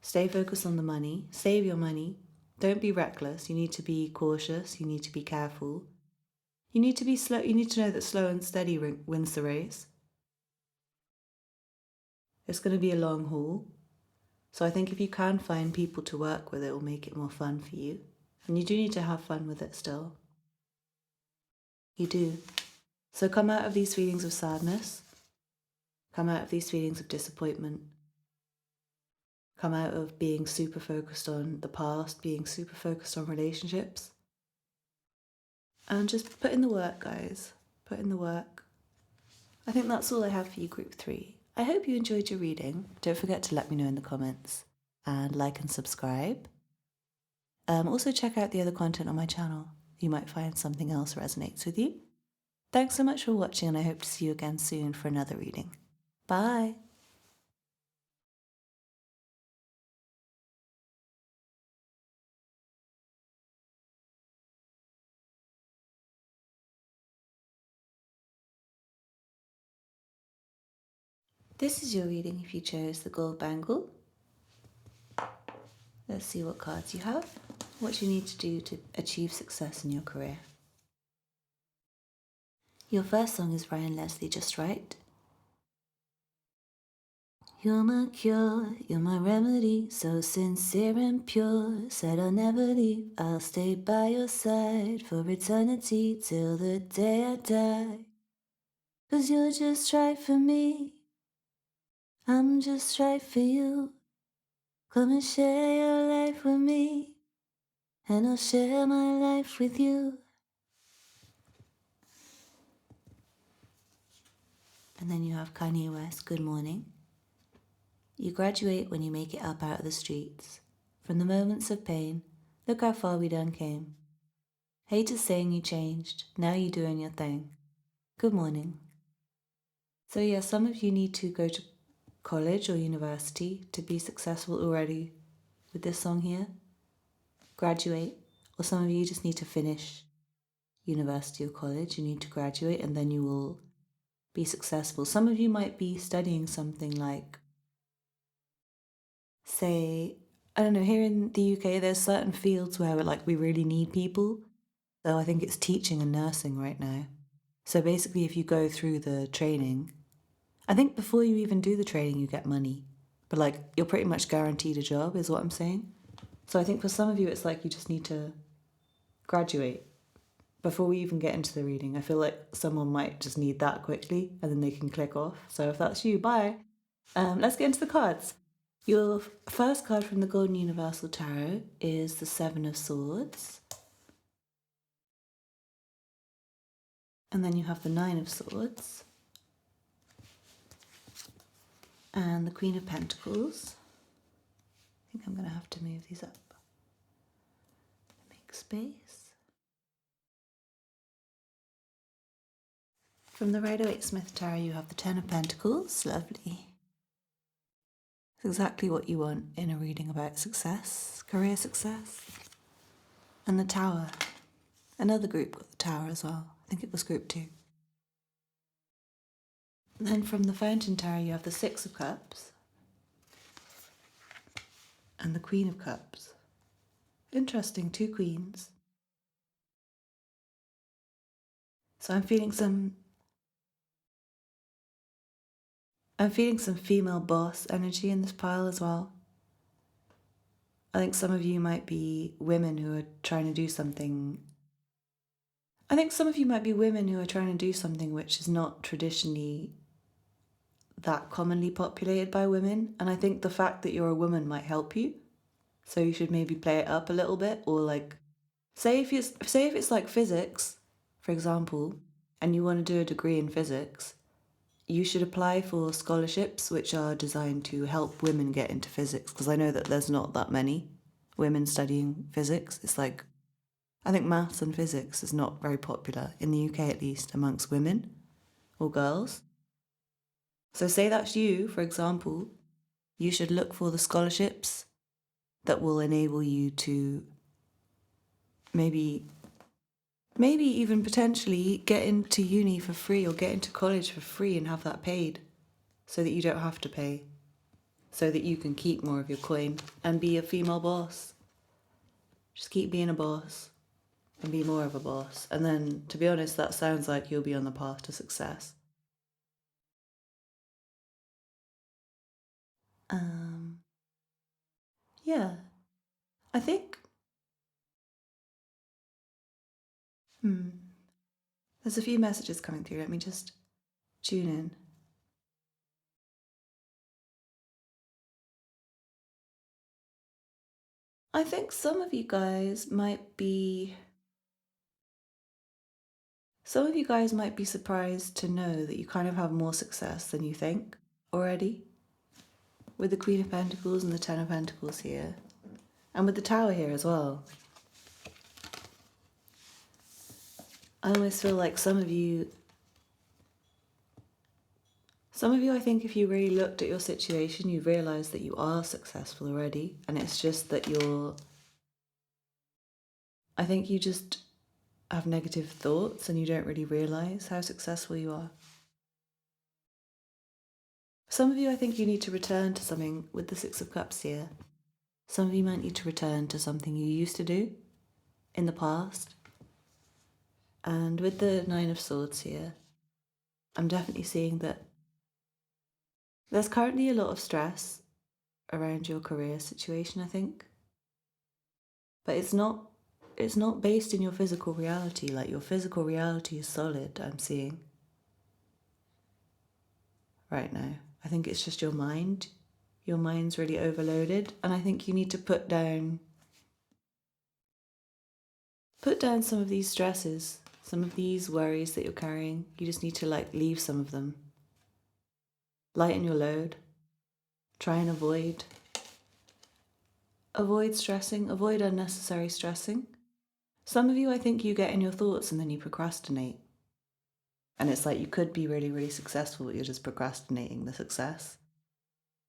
Stay focused on the money. Save your money. Don't be reckless. You need to be cautious. You need to be careful. You need to be slow. You need to know that slow and steady wins the race. It's going to be a long haul. So I think if you can find people to work with, it will make it more fun for you. And you do need to have fun with it still. You do. So come out of these feelings of sadness. Come out of these feelings of disappointment. Come out of being super focused on the past, being super focused on relationships. And just put in the work, guys. Put in the work. I think that's all I have for you, Group 3. I hope you enjoyed your reading. Don't forget to let me know in the comments and like and subscribe. Also check out the other content on my channel. You might find something else resonates with you. Thanks so much for watching, and I hope to see you again soon for another reading. Bye! This is your reading if you chose the gold bangle. Let's see what cards you have, what you need to do to achieve success in your career. Your first song is Ryan Leslie, Just Right. You're my cure, you're my remedy, so sincere and pure. Said I'll never leave, I'll stay by your side for eternity till the day I die. 'Cause you're just right for me, I'm just right for you. Come and share your life with me, and I'll share my life with you. And then you have Kanye West, Good Morning. You graduate when you make it up out of the streets. From the moments of pain, look how far we done came. Haters saying you changed, now you doing your thing. Good morning. So yeah, some of you need to go to college or university to be successful already with this song here. Graduate. Or some of you just need to finish university or college. You need to graduate and then you will be successful. Some of you might be studying something like, say, I don't know, here in the UK, there's certain fields where we really need people. So I think it's teaching and nursing right now. So basically, if you go through the training, I think before you even do the training, you get money. But you're pretty much guaranteed a job, is what I'm saying. So I think for some of you, it's like you just need to graduate before we even get into the reading. I feel like someone might just need that quickly and then they can click off. So if that's you, bye. Let's get into the cards. Your first card from the Golden Universal Tarot is the Seven of Swords. And then you have the Nine of Swords. And the Queen of Pentacles. I think I'm going to have to move these up. Make space. From the Rider-Waite-Smith Tarot, you have the Ten of Pentacles. Lovely. It's exactly what you want in a reading about success, career success. And the Tower. Another group got the Tower as well. I think it was group 2. And then from the Fountain Tarot, you have the Six of Cups. And the Queen of Cups. Interesting, 2 queens. So I'm feeling some female boss energy in this pile as well. I think some of you might be women who are trying to do something. I think some of you might be women who are trying to do something which is not traditionally that commonly populated by women. And I think the fact that you're a woman might help you. So you should maybe play it up a little bit, or say if it's like physics, for example, and you want to do a degree in physics, you should apply for scholarships which are designed to help women get into physics, because I know that there's not that many women studying physics. It's I think maths and physics is not very popular, in the UK at least, amongst women or girls. So say that's you, for example, you should look for the scholarships that will enable you to maybe even potentially get into uni for free or get into college for free and have that paid so that you don't have to pay, so that you can keep more of your coin and be a female boss. Just keep being a boss and be more of a boss. And then, to be honest, that sounds like you'll be on the path to success. Yeah, I think, there's a few messages coming through. Let me just tune in. I think some of you guys might be surprised to know that you kind of have more success than you think. already, with the Queen of Pentacles and the Ten of Pentacles here, and with the Tower here as well. I almost feel like some of you, I think if you really looked at your situation, you'd realise that you are successful already, and it's just that I think you just have negative thoughts and you don't really realise how successful you are. Some of you, I think you need to return to something with the Six of Cups here. Some of you might need to return to something you used to do in the past. And with the Nine of Swords here, I'm definitely seeing that there's currently a lot of stress around your career situation, I think. But it's not based in your physical reality. Like, your physical reality is solid, I'm seeing right now. I think it's just your mind. Your mind's really overloaded, and I think you need to put down some of these stresses, some of these worries that you're carrying. You just need to leave some of them. Lighten your load. Try and avoid stressing, avoid unnecessary stressing. Some of you, I think you get in your thoughts and then you procrastinate. And it's like you could be really, really successful, but you're just procrastinating the success.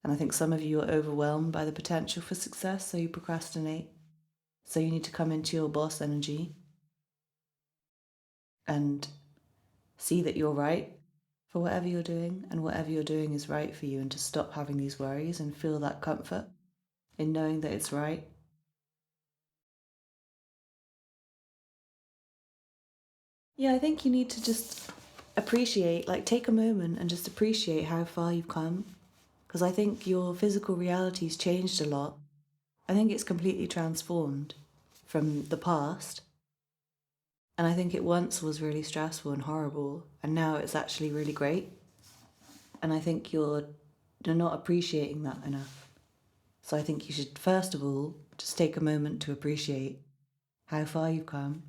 And I think some of you are overwhelmed by the potential for success, so you procrastinate. So you need to come into your boss energy and see that you're right for whatever you're doing, and whatever you're doing is right for you, and to stop having these worries and feel that comfort in knowing that it's right. Yeah, I think you need to just appreciate, take a moment and just appreciate how far you've come. Because I think your physical reality's changed a lot. I think it's completely transformed from the past. And I think it once was really stressful and horrible, and now it's actually really great. And I think you're not appreciating that enough. So I think you should, first of all, just take a moment to appreciate how far you've come.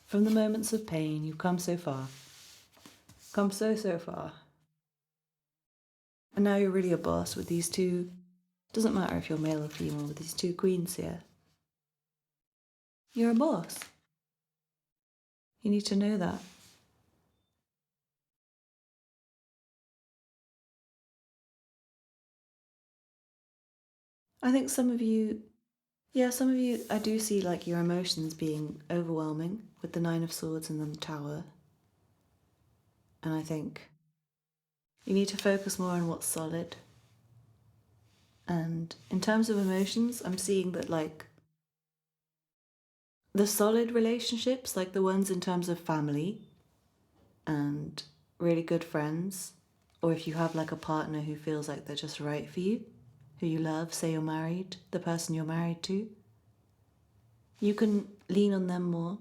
From the moments of pain, you've come so far. Come so far. And now you're really a boss with these two, doesn't matter if you're male or female, with these two queens here. You're a boss. You need to know that. I think some of you, I do see your emotions being overwhelming with the Nine of Swords and the Tower. And I think you need to focus more on what's solid. And in terms of emotions, I'm seeing that the solid relationships, like the ones in terms of family and really good friends, or if you have a partner who feels like they're just right for you, who you love, say you're married, the person you're married to, you can lean on them more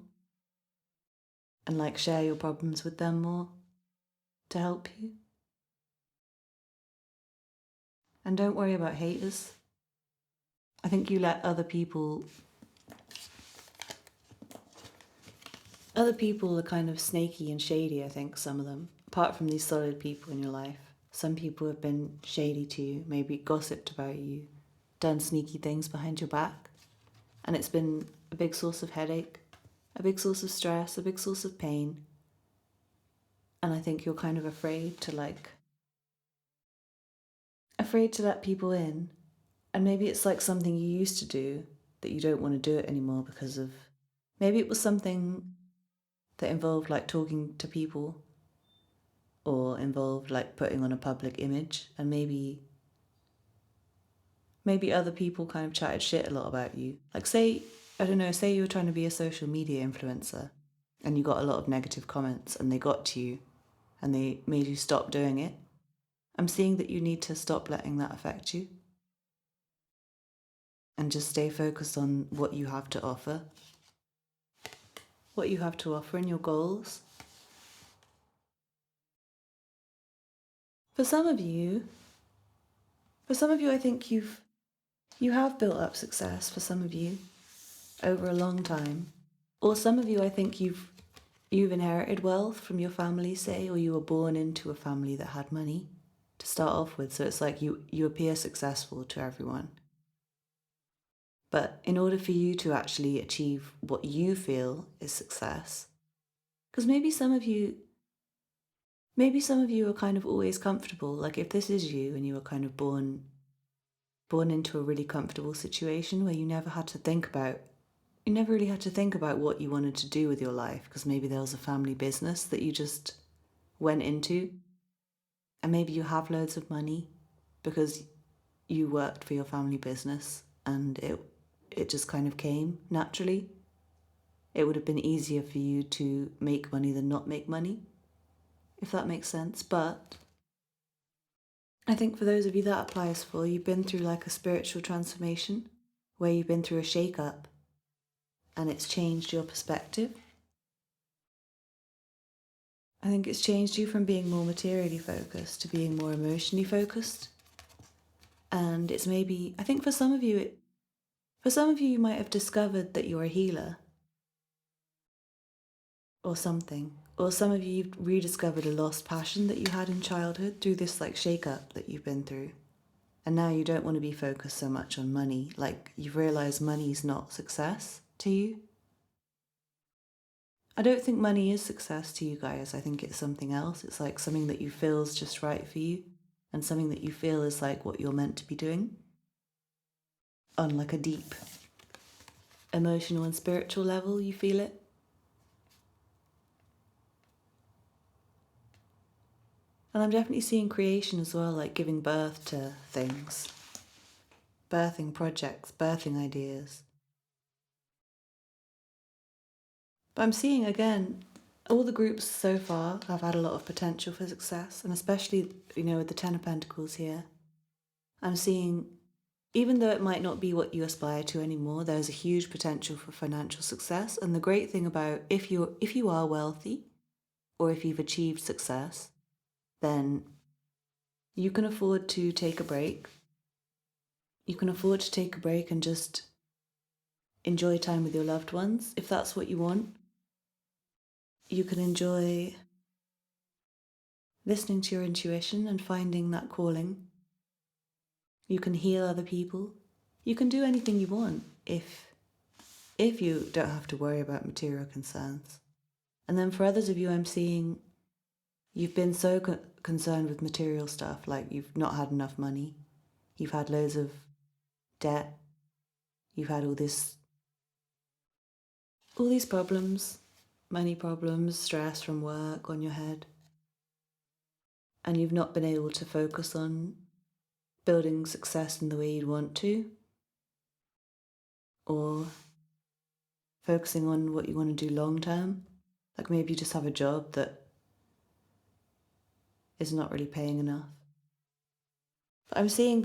and share your problems with them more to help you. And don't worry about haters. I think you let other people are kind of snaky and shady, I think, some of them. Apart from these solid people in your life, some people have been shady to you, maybe gossiped about you, done sneaky things behind your back. And it's been a big source of headache, a big source of stress, a big source of pain. And I think you're kind of afraid to let people in. And maybe it's something you used to do that you don't want to do it anymore because of, maybe it was something that involved talking to people, or involved putting on a public image, and maybe other people kind of chatted shit a lot about you. Say you were trying to be a social media influencer and you got a lot of negative comments and they got to you and they made you stop doing it. I'm seeing that you need to stop letting that affect you and just stay focused on what you have to offer. What you have to offer in your goals. For some of you, I think you have built up success, for some of you, over a long time. Or some of you, I think you've inherited wealth from your family, say, or you were born into a family that had money, to start off with. So it's like you appear successful to everyone. But in order for you to actually achieve what you feel is success, because maybe some of you are kind of always comfortable. Like if this is you and you were kind of born into a really comfortable situation where you never really had to think about what you wanted to do with your life, because maybe there was a family business that you just went into, and maybe you have loads of money because you worked for your family business and it just kind of came naturally. It would have been easier for you to make money than not make money, if that makes sense. But I think for those of you that applies for, you've been through like a spiritual transformation where you've been through a shake-up and it's changed your perspective. I think it's changed you from being more materially focused to being more emotionally focused. And it's maybe, I think for some of you, you might have discovered that you're a healer or something. Or some of you, you've rediscovered a lost passion that you had in childhood through this like shake-up that you've been through. And now you don't want to be focused so much on money. Like you've realized money's not success to you. I don't think money is success to you guys. I think it's something else. It's like something that you feel is just right for you and something that you feel is like what you're meant to be doing on like a deep emotional and spiritual level. You feel it. And I'm definitely seeing creation as well, like giving birth to things, birthing projects, birthing ideas. But I'm seeing again, all the groups so far have had a lot of potential for success, and especially, with the Ten of Pentacles here, I'm seeing, even though it might not be what you aspire to anymore, there's a huge potential for financial success. And the great thing about if you are wealthy, or if you've achieved success, then you can afford to take a break. You can afford to take a break and just enjoy time with your loved ones, if that's what you want. You can enjoy listening to your intuition and finding that calling. You can heal other people. You can do anything you want if you don't have to worry about material concerns. And then for others of you, I'm seeing you've been so concerned with material stuff, like you've not had enough money, you've had loads of debt, you've had all these problems, money problems, stress from work on your head, and you've not been able to focus on building success in the way you'd want to, or focusing on what you want to do long term. Like maybe you just have a job that is not really paying enough. But I'm seeing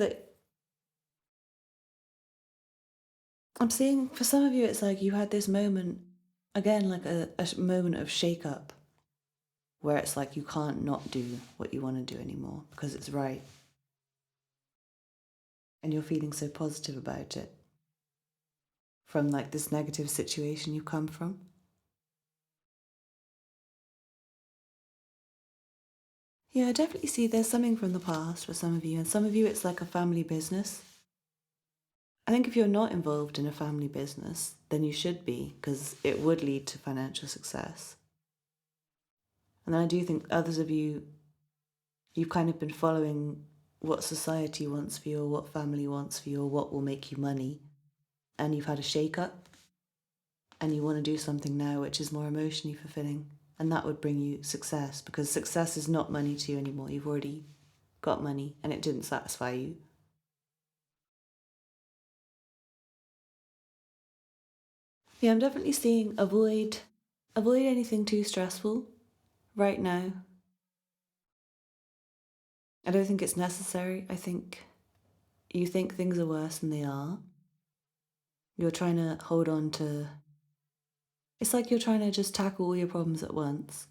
for some of you, it's like you had this moment, again, like a moment of shake up, where it's like you can't not do what you want to do anymore because it's right. And you're feeling so positive about it from like this negative situation you come from. Yeah, I definitely see there's something from the past for some of you, and some of you it's like a family business. I think if you're not involved in a family business, then you should be, because it would lead to financial success. And then I do think others of you, you've kind of been following what society wants for you, or what family wants for you, or what will make you money. And you've had a shake up, and you want to do something now which is more emotionally fulfilling. And that would bring you success, because success is not money to you anymore. You've already got money and it didn't satisfy you. Yeah, I'm definitely seeing avoid anything too stressful right now. I don't think it's necessary. I think you think things are worse than they are. You're trying to hold on to, it's like you're trying to just tackle all your problems at once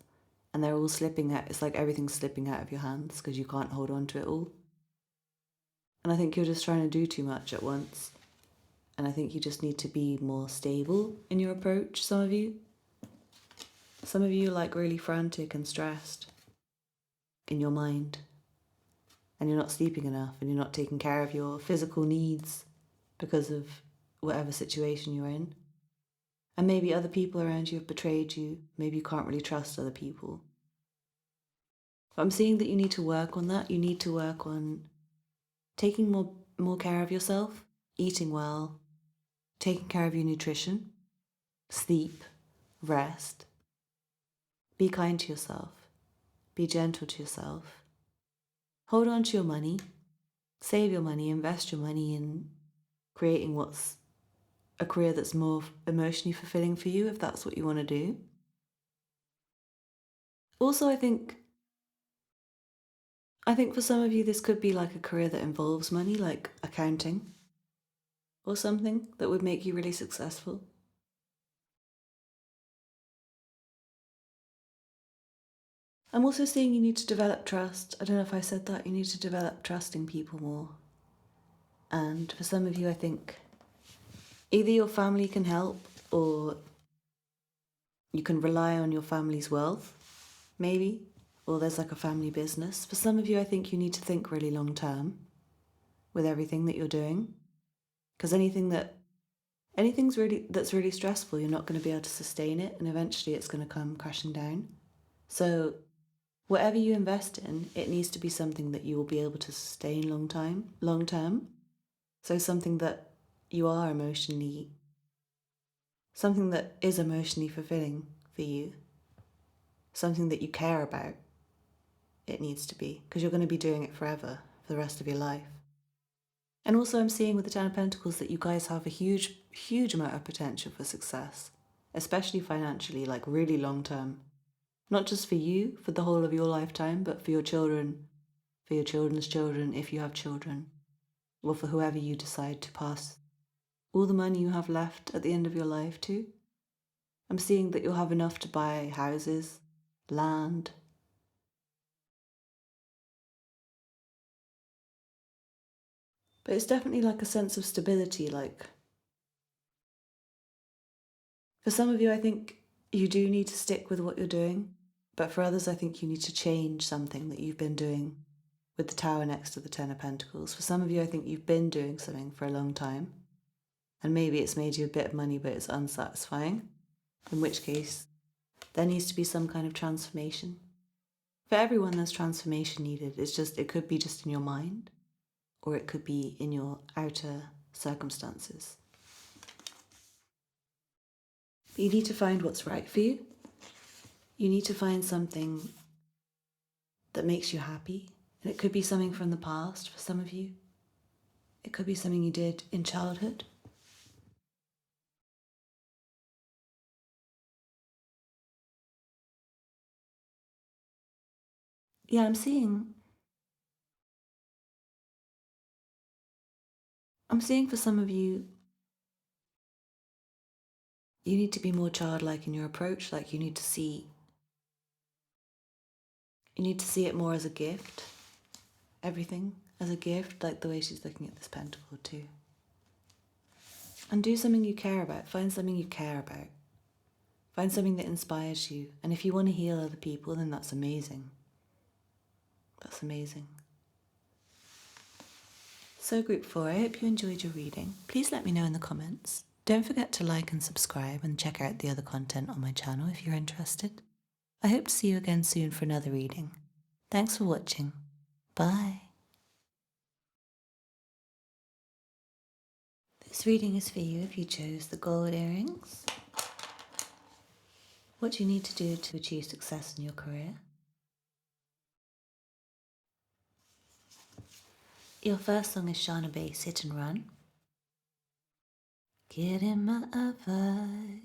and they're all slipping out. It's like everything's slipping out of your hands because you can't hold on to it all. And I think you're just trying to do too much at once. And I think you just need to be more stable in your approach, some of you. Some of you are like really frantic and stressed in your mind. and you're not sleeping enough and you're not taking care of your physical needs because of whatever situation you're in. And maybe other people around you have betrayed you. Maybe you can't really trust other people. But I'm seeing that you need to work on that. You need to work on taking more care of yourself, eating well, taking care of your nutrition, sleep, rest. Be kind to yourself. Be gentle to yourself. Hold on to your money. Save your money. Invest your money in creating what's a career that's more emotionally fulfilling for you, if that's what you want to do. Also, I think for some of you, this could be like a career that involves money, like accounting or something that would make you really successful. I'm also seeing you need to develop trust. I don't know if I said that. You need to develop trusting people more. And for some of you, I think either your family can help or you can rely on your family's wealth, maybe, or there's like a family business. For some of you, I think you need to think really long term with everything that you're doing, because anything's that's really stressful, you're not going to be able to sustain it, and eventually it's going to come crashing down. So whatever you invest in, it needs to be something that you will be able to sustain long term. So something that is emotionally fulfilling for you, something that you care about. It needs to be, because you're going to be doing it forever, for the rest of your life. And also I'm seeing with the Ten of Pentacles that you guys have a huge, huge amount of potential for success, especially financially, like really long term. Not just for you, for the whole of your lifetime, but for your children, for your children's children, if you have children, or for whoever you decide to pass all the money you have left at the end of your life to. I'm seeing that you'll have enough to buy houses, land. But it's definitely like a sense of stability, like for some of you, I think you do need to stick with what you're doing, but for others, I think you need to change something that you've been doing with the Tower next to the Ten of Pentacles. For some of you, I think you've been doing something for a long time, and maybe it's made you a bit of money, but it's unsatisfying, in which case there needs to be some kind of transformation. For everyone, there's transformation needed. It could be just in your mind, or it could be in your outer circumstances. But you need to find what's right for you. You need to find something that makes you happy. And it could be something from the past for some of you. It could be something you did in childhood. Yeah, I'm seeing for some of you, you need to be more childlike in your approach. Like you need to see it more as a gift. Everything as a gift, like the way she's looking at this pentacle too. And do something you care about. Find something you care about. Find something that inspires you. And if you want to heal other people, then that's amazing. That's amazing. So group 4, I hope you enjoyed your reading. Please let me know in the comments. Don't forget to like and subscribe and check out the other content on my channel if you're interested. I hope to see you again soon for another reading. Thanks for watching. Bye. This reading is for you if you chose the gold earrings. What do you need to do to achieve success in your career? Your first song is Shana Bass, Hit and Run. Get in my vibe.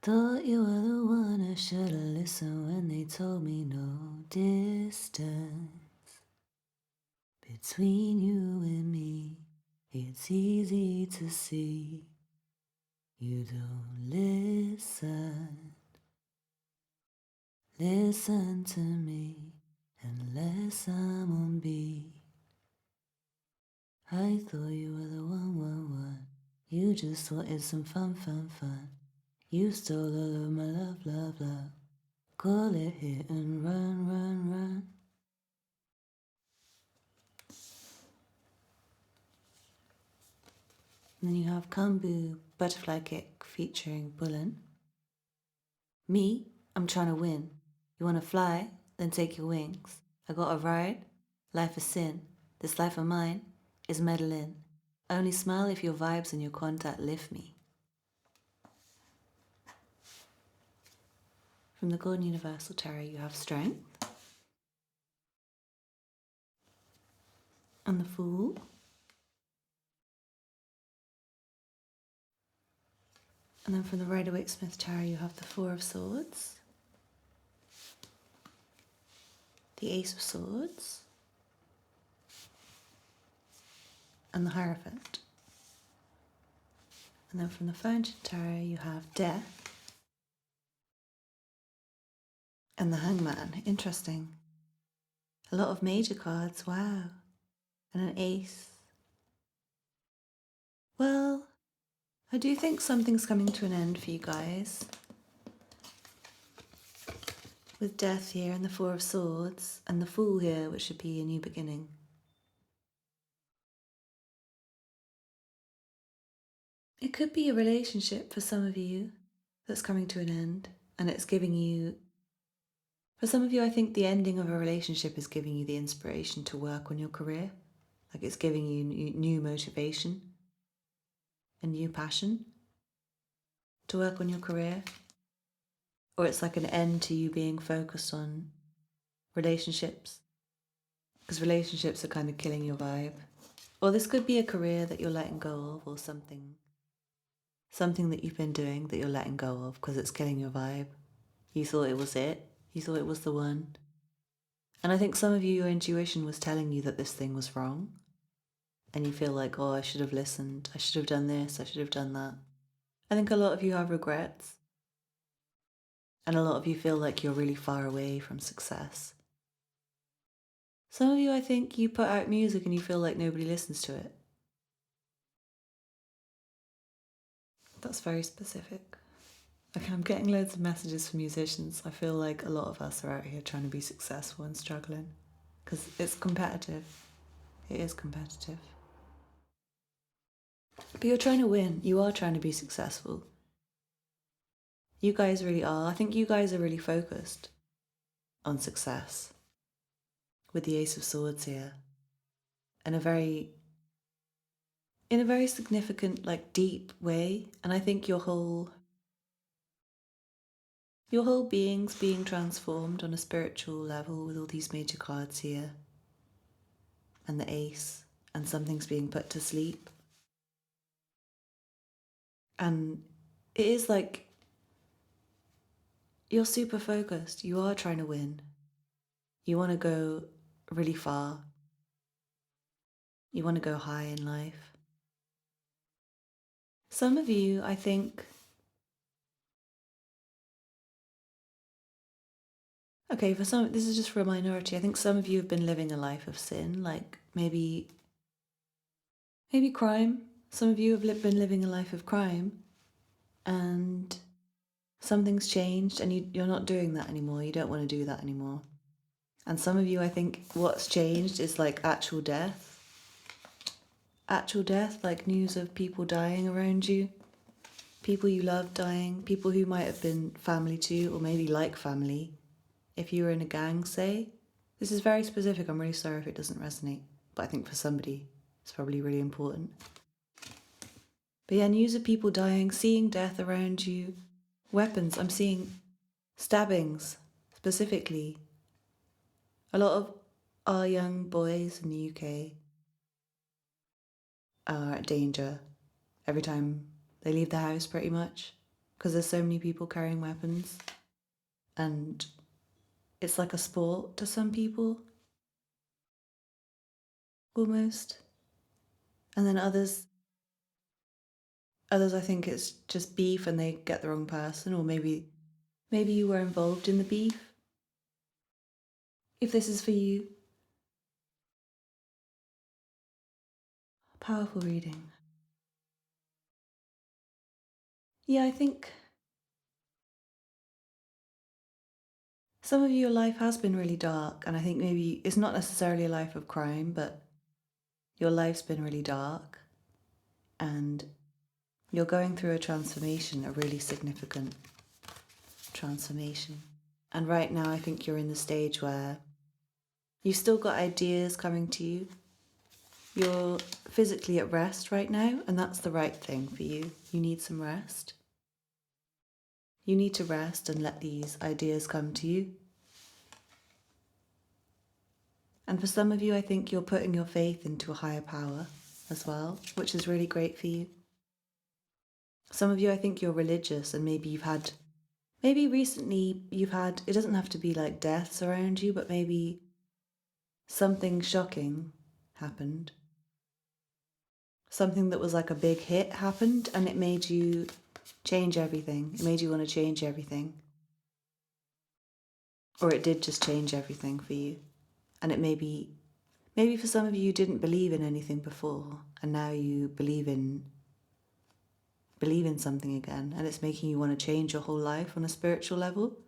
Thought you were the one I should've listened when they told me no distance between you and me. It's easy to see you don't listen. Listen to me unless I'm on beat. I thought you were the one. You just wanted some fun. You stole all of my love. Call it hit and run. And then you have Kambu Butterfly Kick featuring Bullen. Me, I'm trying to win. You wanna fly? Then take your wings. I got a ride. Life is sin. This life of mine is meddling. Only smile if your vibes and your contact lift me. From the Golden Universal Tarot, you have Strength and the Fool. And then from the Rider-Waite-Smith Tarot, you have the Four of Swords, the Ace of Swords, and the Hierophant. And then from the Fountain Tarot, you have Death and the Hangman. Interesting. A lot of major cards, wow. And an Ace. Well, I do think something's coming to an end for you guys. With Death here and the Four of Swords, and the Fool here, which should be a new beginning. It could be a relationship for some of you that's coming to an end, and it's giving you... For some of you, I think the ending of a relationship is giving you the inspiration to work on your career. Like it's giving you new motivation, a new passion to work on your career. Or it's like an end to you being focused on relationships, because relationships are kind of killing your vibe. Or this could be a career that you're letting go of, or something that you've been doing that you're letting go of because it's killing your vibe. You thought it was it. You thought it was the one. And I think some of you, your intuition was telling you that this thing was wrong. And you feel like, oh, I should have listened. I should have done this. I should have done that. I think a lot of you have regrets. And a lot of you feel like you're really far away from success. Some of you, I think, you put out music and you feel like nobody listens to it. That's very specific. Okay, I'm getting loads of messages from musicians. I feel like a lot of us are out here trying to be successful and struggling. Because it's competitive. It is competitive. But you're trying to win. You are trying to be successful. You guys really are. I think you guys are really focused on success. With the Ace of Swords here. In a very significant, like deep way. And I think your whole being's being transformed on a spiritual level with all these major cards here. And the Ace. And something's being put to sleep. And it is like you're super focused. You are trying to win. You want to go really far. You want to go high in life. Some of you, I think... Okay, for some, this is just for a minority. I think some of you have been living a life of sin, like maybe crime. Some of you have been living a life of crime, and something's changed and you're not doing that anymore. You don't want to do that anymore. And some of you, I think what's changed is like actual death. Actual death, like news of people dying around you. People you love dying. People who might have been family to you, or maybe like family. If you were in a gang, say. This is very specific. I'm really sorry if it doesn't resonate. But I think for somebody, it's probably really important. But yeah, news of people dying, seeing death around you. Weapons, I'm seeing stabbings, specifically. A lot of our young boys in the UK are at danger every time they leave the house, pretty much. Because there's so many people carrying weapons. And it's like a sport to some people. Almost. And then others I think it's just beef and they get the wrong person, or maybe you were involved in the beef. If this is for you. Powerful reading. Yeah, I think some of your life has been really dark, and I think maybe it's not necessarily a life of crime, but your life's been really dark. And you're going through a transformation, a really significant transformation. And right now, I think you're in the stage where you've still got ideas coming to you. You're physically at rest right now, and that's the right thing for you. You need some rest. You need to rest and let these ideas come to you. And for some of you, I think you're putting your faith into a higher power as well, which is really great for you. Some of you, I think you're religious, and maybe recently you've had, it doesn't have to be like deaths around you, but maybe something shocking happened. Something that was like a big hit happened, and it made you change everything. It made you want to change everything. Or it did just change everything for you. And it maybe for some of you didn't believe in anything before, and now you believe in something again, and it's making you want to change your whole life on a spiritual level.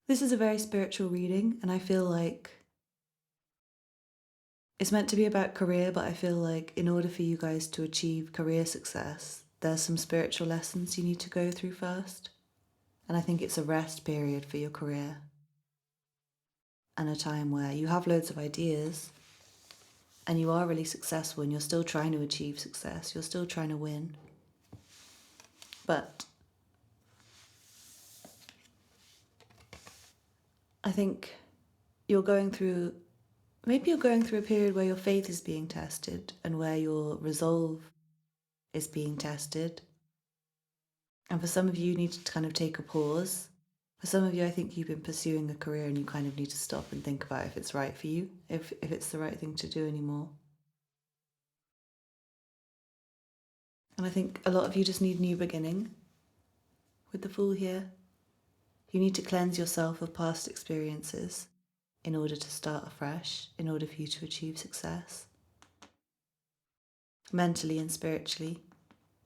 This is a very spiritual reading, and I feel like it's meant to be about career, but I feel like in order for you guys to achieve career success, there's some spiritual lessons you need to go through first. And I think it's a rest period for your career, and a time where you have loads of ideas and you are really successful and you're still trying to achieve success, you're still trying to win. But I think you're going through a period where your faith is being tested and where your resolve is being tested. And for some of you, you need to kind of take a pause. For some of you, I think you've been pursuing a career and you kind of need to stop and think about if it's right for you, if it's the right thing to do anymore. And I think a lot of you just need a new beginning. With the Fool here, you need to cleanse yourself of past experiences in order to start afresh, in order for you to achieve success. Mentally and spiritually,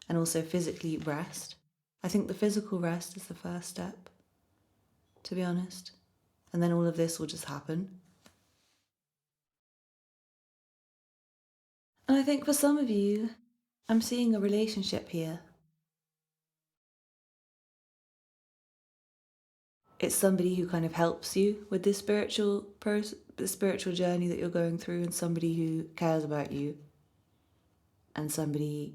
and also physically rest. I think the physical rest is the first step, to be honest. And then all of this will just happen. And I think for some of you, I'm seeing a relationship here. It's somebody who kind of helps you with this spiritual journey that you're going through, and somebody who cares about you, and somebody.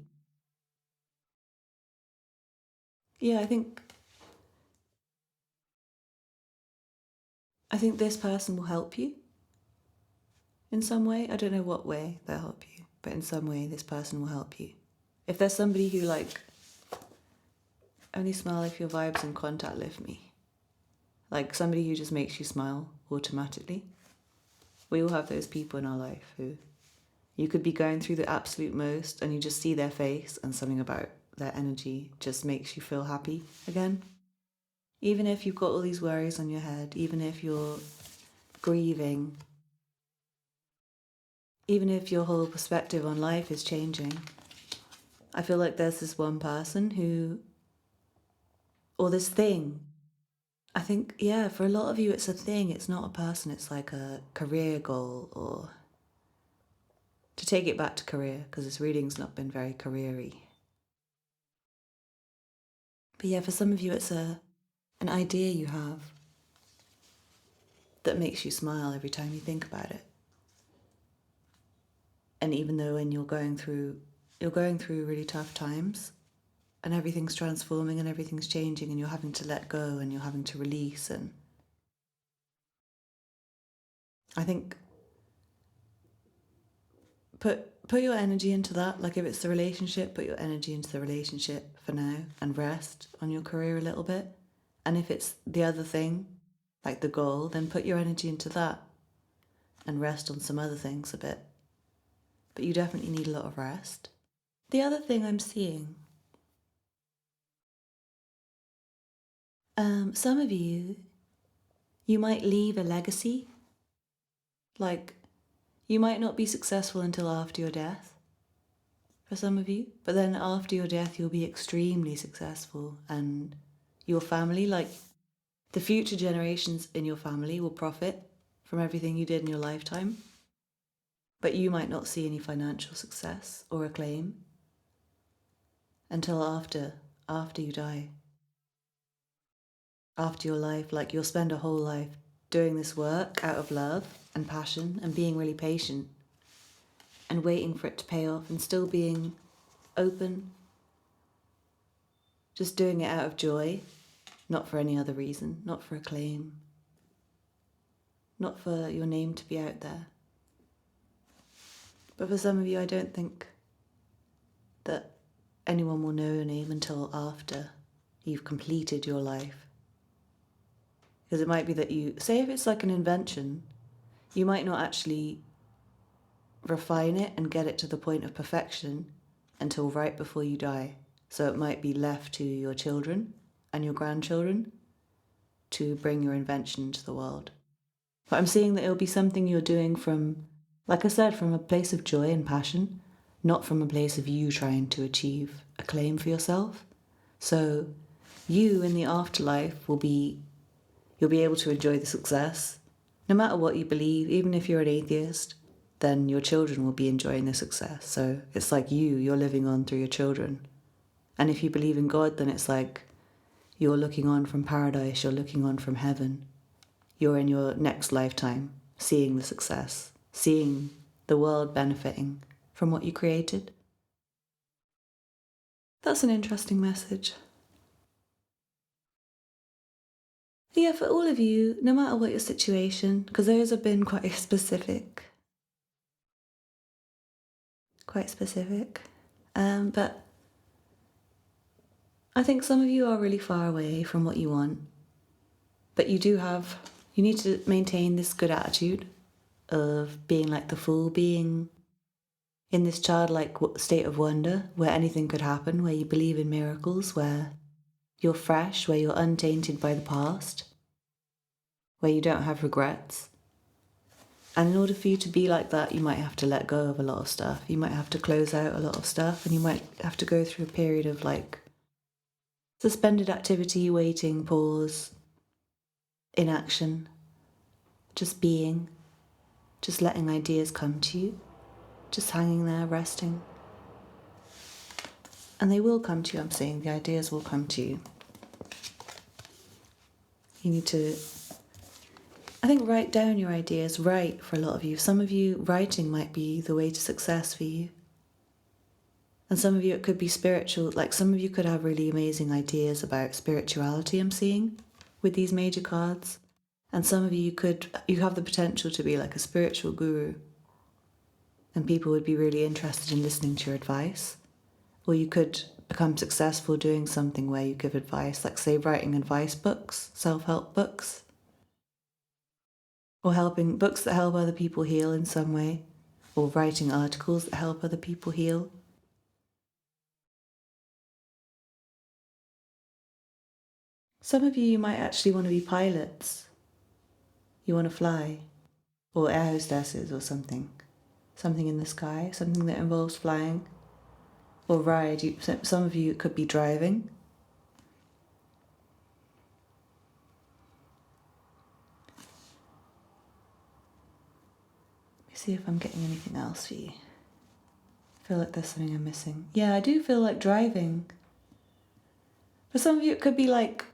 Yeah, I think this person will help you in some way. I don't know what way they'll help you, but in some way this person will help you. If there's somebody who like, only smile if your vibes in contact lift me. Like somebody who just makes you smile automatically. We all have those people in our life who you could be going through the absolute most and you just see their face and something about their energy just makes you feel happy again. Even if you've got all these worries on your head, even if you're grieving, even if your whole perspective on life is changing, I feel like there's this one person who, or this thing. I think, yeah, for a lot of you it's a thing, it's not a person, it's like a career goal, or to take it back to career, because this reading's not been very career-y. But yeah, for some of you it's an idea you have that makes you smile every time you think about it. And even though when you're going through really tough times, and everything's transforming and everything's changing and you're having to let go and you're having to release, and I think put your energy into that. Like if it's the relationship, put your energy into the relationship for now and rest on your career a little bit. And if it's the other thing, like the goal, then put your energy into that and rest on some other things a bit. But you definitely need a lot of rest. The other thing I'm seeing, some of you might leave a legacy. Like, you might not be successful until after your death, for some of you, but then after your death you'll be extremely successful, and your family, like the future generations in your family, will profit from everything you did in your lifetime. but you might not see any financial success or acclaim until after you die. After your life, like you'll spend a whole life doing this work out of love and passion and being really patient and waiting for it to pay off and still being open, just doing it out of joy, not for any other reason, not for acclaim, not for your name to be out there. But for some of you, I don't think that anyone will know your name until after you've completed your life. Because it might be that you, say if it's like an invention, you might not actually refine it and get it to the point of perfection until right before you die. So it might be left to your children and your grandchildren to bring your invention into the world. But I'm seeing that it'll be something you're doing from, like I said, from a place of joy and passion, not from a place of you trying to achieve acclaim for yourself. So you in the afterlife you'll be able to enjoy the success. No matter what you believe, even if you're an atheist, then your children will be enjoying the success. So it's like you're living on through your children. And if you believe in God, then it's like you're looking on from paradise, you're looking on from heaven. You're in your next lifetime, seeing the success, seeing the world benefiting from what you created. That's an interesting message. Yeah, for all of you, no matter what your situation, because those have been quite specific. But I think some of you are really far away from what you want, but you need to maintain this good attitude of being like the fool, being in this childlike state of wonder where anything could happen, where you believe in miracles, where you're fresh, where you're untainted by the past, where you don't have regrets. And in order for you to be like that, you might have to let go of a lot of stuff. You might have to close out a lot of stuff, and you might have to go through a period of like suspended activity, waiting, pause, inaction, just being, just letting ideas come to you, just hanging there, resting. And they will come to you, I'm saying, the ideas will come to you. You need to, I think, write down your ideas, write for a lot of you. Some of you, writing might be the way to success for you. And some of you, it could be spiritual, like some of you could have really amazing ideas about spirituality, I'm seeing, with these major cards. And some of you have the potential to be like a spiritual guru. And people would be really interested in listening to your advice. Or you could become successful doing something where you give advice, like say writing advice books, self-help books. Or helping books that help other people heal in some way. Or writing articles that help other people heal. Some of you might actually want to be pilots. You want to fly, or air hostesses or something. Something in the sky, something that involves flying. Or ride. Some of you, it could be driving. Let me see if I'm getting anything else for you. I feel like there's something I'm missing. Yeah, I do feel like driving. For some of you, it could be like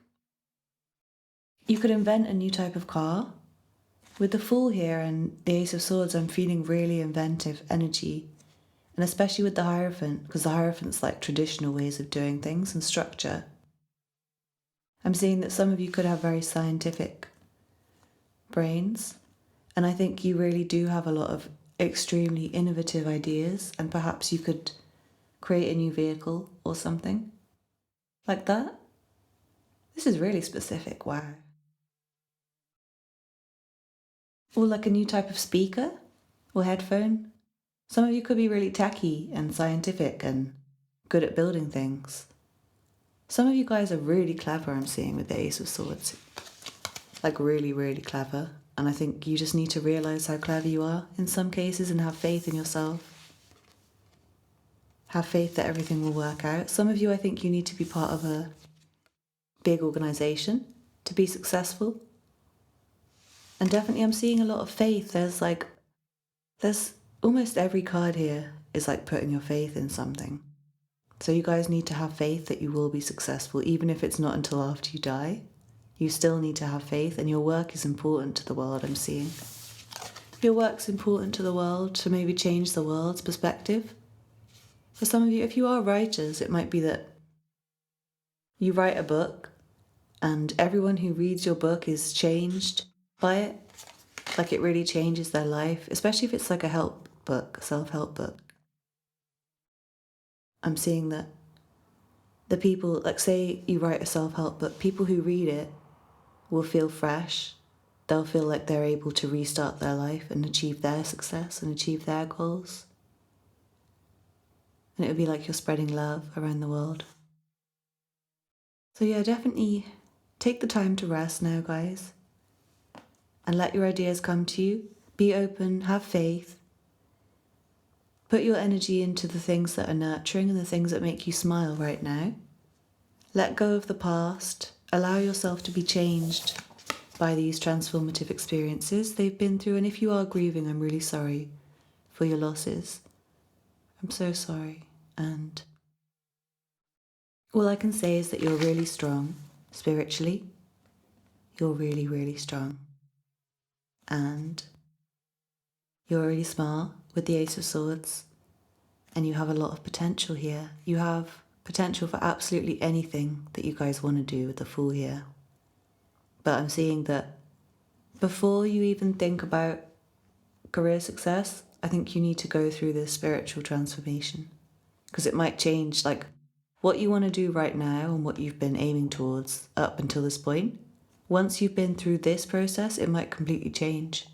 you could invent a new type of car. With the Fool here and the Ace of Swords, I'm feeling really inventive energy. And especially with the Hierophant, because the Hierophant's like traditional ways of doing things and structure. I'm seeing that some of you could have very scientific brains. And I think you really do have a lot of extremely innovative ideas, and perhaps you could create a new vehicle or something like that. This is really specific, wow. Or like a new type of speaker or headphone. Some of you could be really techy and scientific and good at building things. Some of you guys are really clever, I'm seeing, with the Ace of Swords. Like really, really clever. And I think you just need to realise how clever you are in some cases and have faith in yourself. Have faith that everything will work out. Some of you, I think you need to be part of a big organisation to be successful. And definitely I'm seeing a lot of faith. There's almost every card here is like putting your faith in something. So you guys need to have faith that you will be successful, even if it's not until after you die. You still need to have faith, and your work is important to the world, I'm seeing. Your work's important to the world to maybe change the world's perspective. For some of you, if you are writers, it might be that you write a book and everyone who reads your book is changed by it. Like it really changes their life, especially if it's like a help book, a self-help book. I'm seeing that the people, like say you write a self-help book, people who read it will feel fresh. They'll feel like they're able to restart their life and achieve their success and achieve their goals. And it would be like you're spreading love around the world. So yeah, definitely take the time to rest now, guys. And let your ideas come to you. Be open, have faith. Put your energy into the things that are nurturing and the things that make you smile right now. Let go of the past. Allow yourself to be changed by these transformative experiences they've been through. And if you are grieving, I'm really sorry for your losses. I'm so sorry. And all I can say is that you're really strong spiritually. You're really, really strong. And you're really smart with the Ace of Swords. And you have a lot of potential here. You have potential for absolutely anything that you guys want to do with the Fool here. But I'm seeing that before you even think about career success, I think you need to go through this spiritual transformation. Because it might change, like, what you want to do right now and what you've been aiming towards up until this point. Once you've been through this process, it might completely change.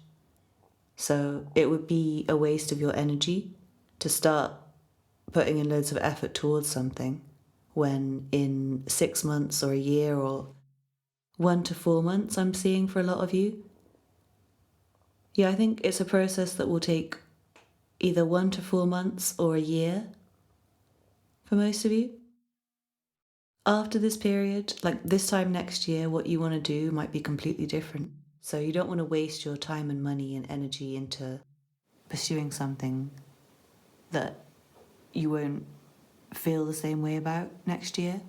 So it would be a waste of your energy to start putting in loads of effort towards something when in 6 months or a year or 1 to 4 months, I'm seeing for a lot of you. Yeah, I think it's a process that will take either 1 to 4 months or a year for most of you. After this period, like this time next year, what you want to do might be completely different. So you don't want to waste your time and money and energy into pursuing something that you won't feel the same way about next year.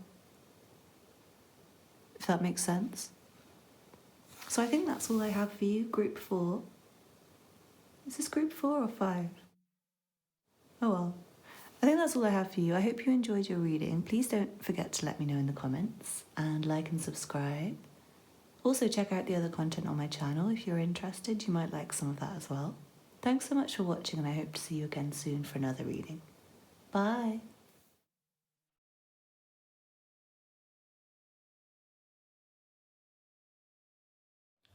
If that makes sense. So I think that's all I have for you, group 4. Is this group 4 or 5? Oh well. I think that's all I have for you. I hope you enjoyed your reading. Please don't forget to let me know in the comments and like and subscribe. Also check out the other content on my channel if you're interested. You might like some of that as well. Thanks so much for watching, and I hope to see you again soon for another reading. Bye!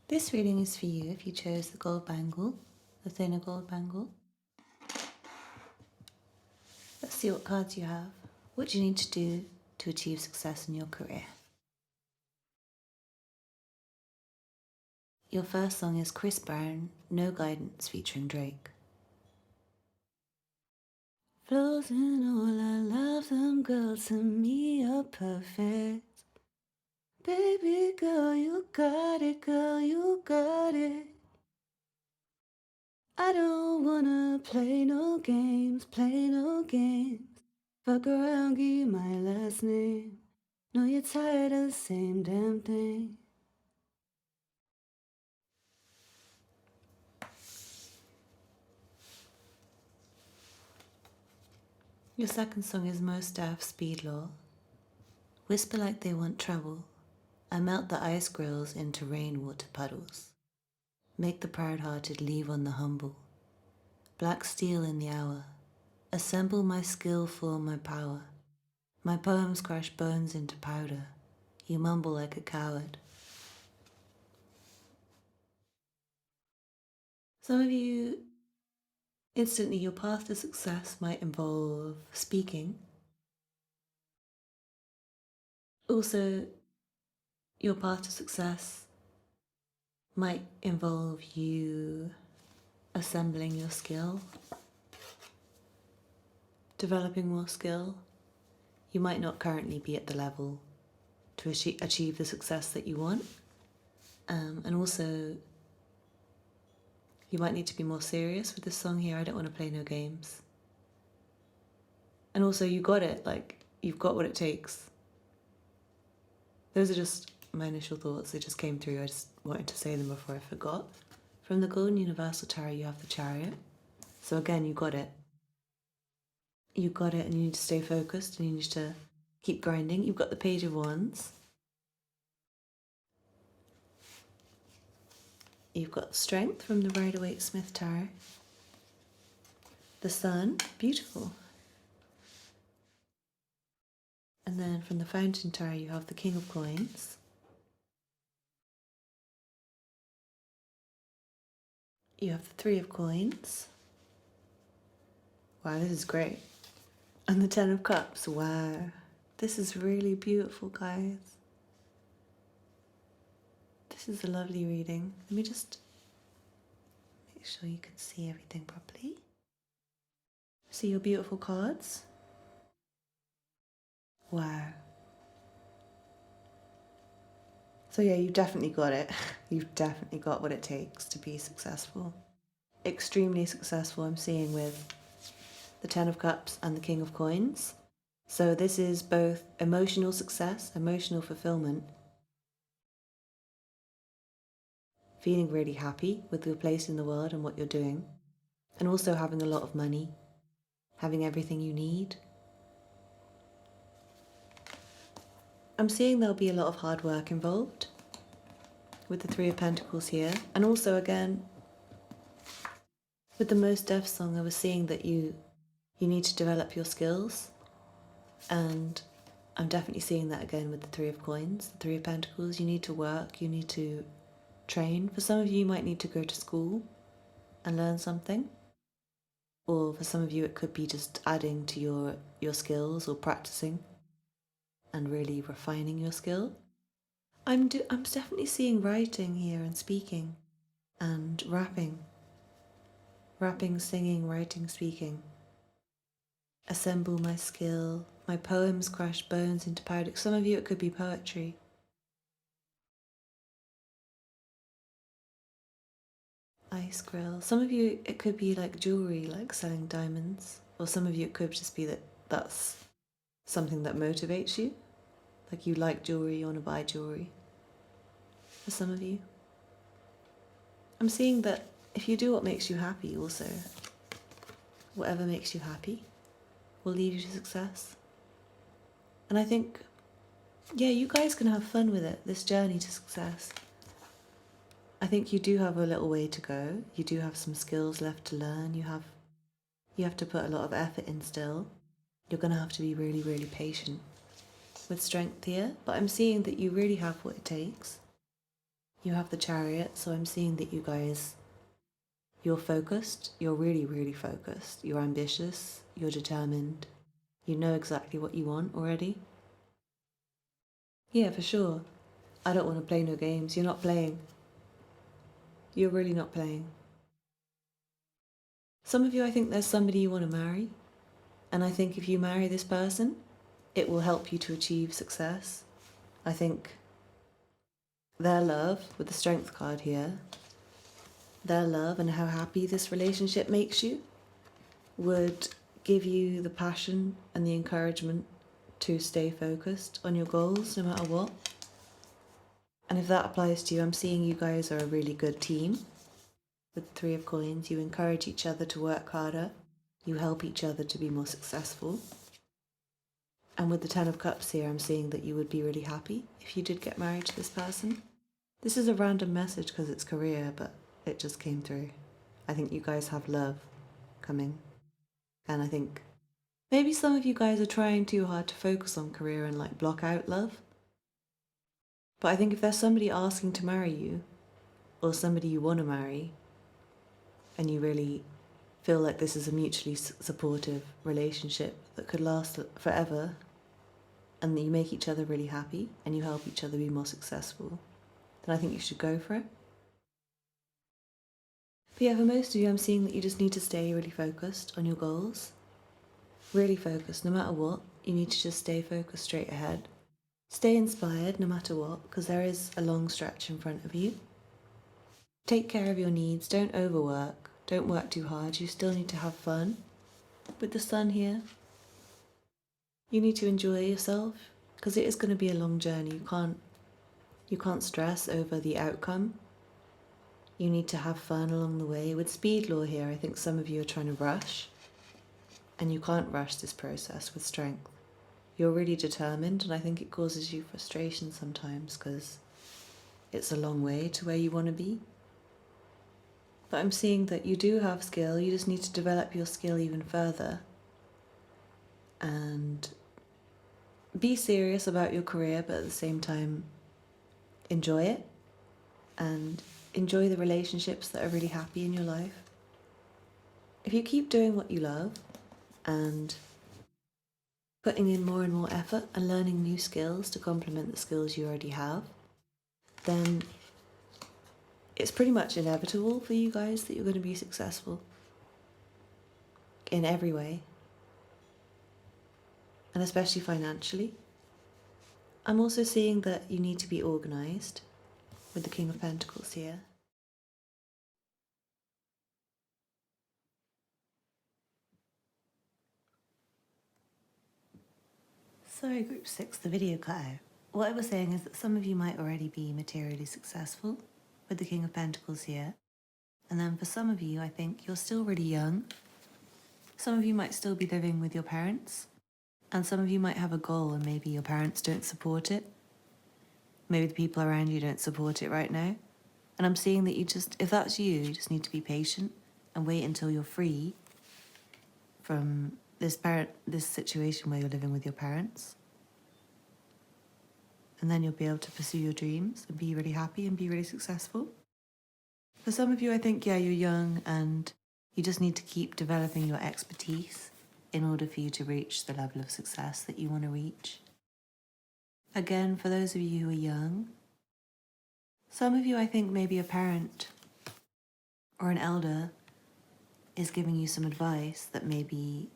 This reading is for you if you chose the gold bangle, the thinner gold bangle. Let's see what cards you have. What do you need to do to achieve success in your career? Your first song is Chris Brown, No Guidance featuring Drake. Flows in all I love, them girls to me are perfect. Baby girl, you got it, girl, you got it. I don't wanna play no games, play no games. Fuck around, give you my last name. Know you're tired of the same damn thing. Your second song is Mos Def, Speed Law. Whisper like they want trouble. I melt the ice grills into rainwater puddles. Make the proud-hearted leave on the humble. Black steel in the hour. Assemble my skill for my power. My poems crush bones into powder. You mumble like a coward. Some of you, instantly your path to success might involve speaking. Also, your path to success might involve you assembling your skill, developing more skill. You might not currently be at the level to achieve the success that you want. And also, You might need to be more serious with this song here. I don't want to play no games. And also, you got it. Like, you've got what it takes. Those are just my initial thoughts. They just came through. I just wanted to say them before I forgot. From the Golden Universal Tarot, you have the Chariot. So again, you got it. You got it, and you need to stay focused, and you need to keep grinding. You've got the Page of Wands. You've got Strength from the Rider-Waite-Smith Tarot. The Sun, beautiful. And then from the Fountain Tarot, you have the King of Coins. You have the Three of Coins. Wow, this is great. And the Ten of Cups. Wow, this is really beautiful, guys. This is a lovely reading. Let me just make sure you can see everything properly. See your beautiful cards. Wow. So yeah, you've definitely got it. You've definitely got what it takes to be successful. Extremely successful, I'm seeing, with the Ten of Cups and the King of Coins. So this is both emotional success, emotional fulfillment, feeling really happy with your place in the world and what you're doing, and also having a lot of money, having everything you need. I'm seeing there'll be a lot of hard work involved with the Three of Pentacles here, and also again with the Mos Def song, I was seeing that you need to develop your skills, and I'm definitely seeing that again with the Three of Coins, the Three of Pentacles. You need to work, you need to train. For some of you, you might need to go to school and learn something, or for some of you it could be just adding to your skills or practicing and really refining your skill. I'm definitely seeing writing here and speaking and rapping, singing, writing, speaking. Assemble my skill, my poems crush bones into powder. Some of you it could be poetry. Ice grill. Some of you it could be like jewelry, like selling diamonds. Or some of you it could just be that that's something that motivates you. Like you like jewelry, you want to buy jewelry. For some of you. I'm seeing that if you do what makes you happy also, whatever makes you happy will lead you to success. And I think, yeah, you guys can have fun with it, this journey to success. I think you do have a little way to go. You do have some skills left to learn. You have to put a lot of effort in still. You're going to have to be really, really patient with Strength here. But I'm seeing that you really have what it takes. You have the Chariot, so I'm seeing that you guys, you're focused. You're really, really focused. You're ambitious. You're determined. You know exactly what you want already. Yeah, for sure. I don't want to play no games. You're not playing. You're really not playing. Some of you, I think there's somebody you want to marry. And I think if you marry this person, it will help you to achieve success. I think their love, with the Strength card here, their love and how happy this relationship makes you would give you the passion and the encouragement to stay focused on your goals no matter what. And if that applies to you, I'm seeing you guys are a really good team. With the Three of Coins, you encourage each other to work harder. You help each other to be more successful. And with the Ten of Cups here, I'm seeing that you would be really happy if you did get married to this person. This is a random message because it's career, but it just came through. I think you guys have love coming. And I think maybe some of you guys are trying too hard to focus on career and like block out love. But I think if there's somebody asking to marry you, or somebody you want to marry, and you really feel like this is a mutually supportive relationship that could last forever, and that you make each other really happy and you help each other be more successful, then I think you should go for it. But yeah, for most of you, I'm seeing that you just need to stay really focused on your goals. Really focused, no matter what. You need to just stay focused straight ahead. Stay inspired no matter what, because there is a long stretch in front of you. Take care of your needs, don't overwork, don't work too hard, you still need to have fun. With the sun here, you need to enjoy yourself because it is going to be a long journey. You can't stress over the outcome. You need to have fun along the way. With speed law here, I think some of you are trying to rush, and you can't rush this process with strength. You're really determined, and I think it causes you frustration sometimes because it's a long way to where you want to be. But I'm seeing that you do have skill, you just need to develop your skill even further and be serious about your career, but at the same time enjoy it and enjoy the relationships that are really happy in your life. If you keep doing what you love and putting in more and more effort and learning new skills to complement the skills you already have, then it's pretty much inevitable for you guys that you're going to be successful in every way, and especially financially. I'm also seeing that you need to be organised with the King of Pentacles here. Sorry, group 6, the video cut out. What I was saying is that some of you might already be materially successful with the King of Pentacles here. And then for some of you, I think you're still really young. Some of you might still be living with your parents. And some of you might have a goal and maybe your parents don't support it. Maybe the people around you don't support it right now. And I'm seeing that if that's you just need to be patient and wait until you're free from this situation where you're living with your parents. And then you'll be able to pursue your dreams and be really happy and be really successful. For some of you, I think, yeah, you're young and you just need to keep developing your expertise in order for you to reach the level of success that you want to reach. Again, for those of you who are young, some of you, I think, maybe a parent or an elder is giving you some advice that maybe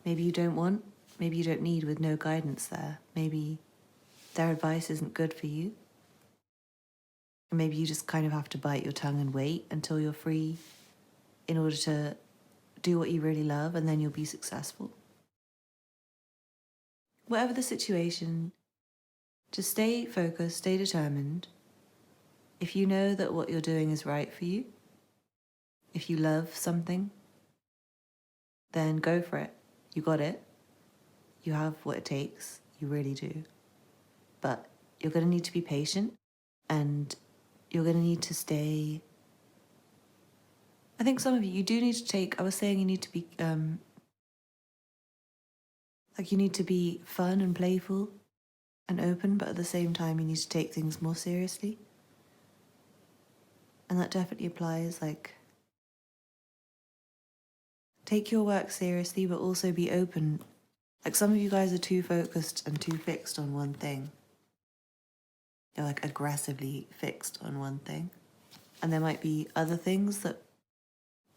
you don't want, maybe you don't need, with no guidance there. Maybe their advice isn't good for you. And maybe you just kind of have to bite your tongue and wait until you're free in order to do what you really love, and then you'll be successful. Whatever the situation, just stay focused, stay determined. If you know that what you're doing is right for you, if you love something, then go for it. You got it. You have what it takes. You really do. But you're going to need to be patient, and you're going to need to stay. I think some of you do need to take, I was saying you need to be, you need to be fun and playful and open, but at the same time you need to take things more seriously. And that definitely applies, take your work seriously, but also be open. Some of you guys are too focused and too fixed on one thing. You're aggressively fixed on one thing. And there might be other things that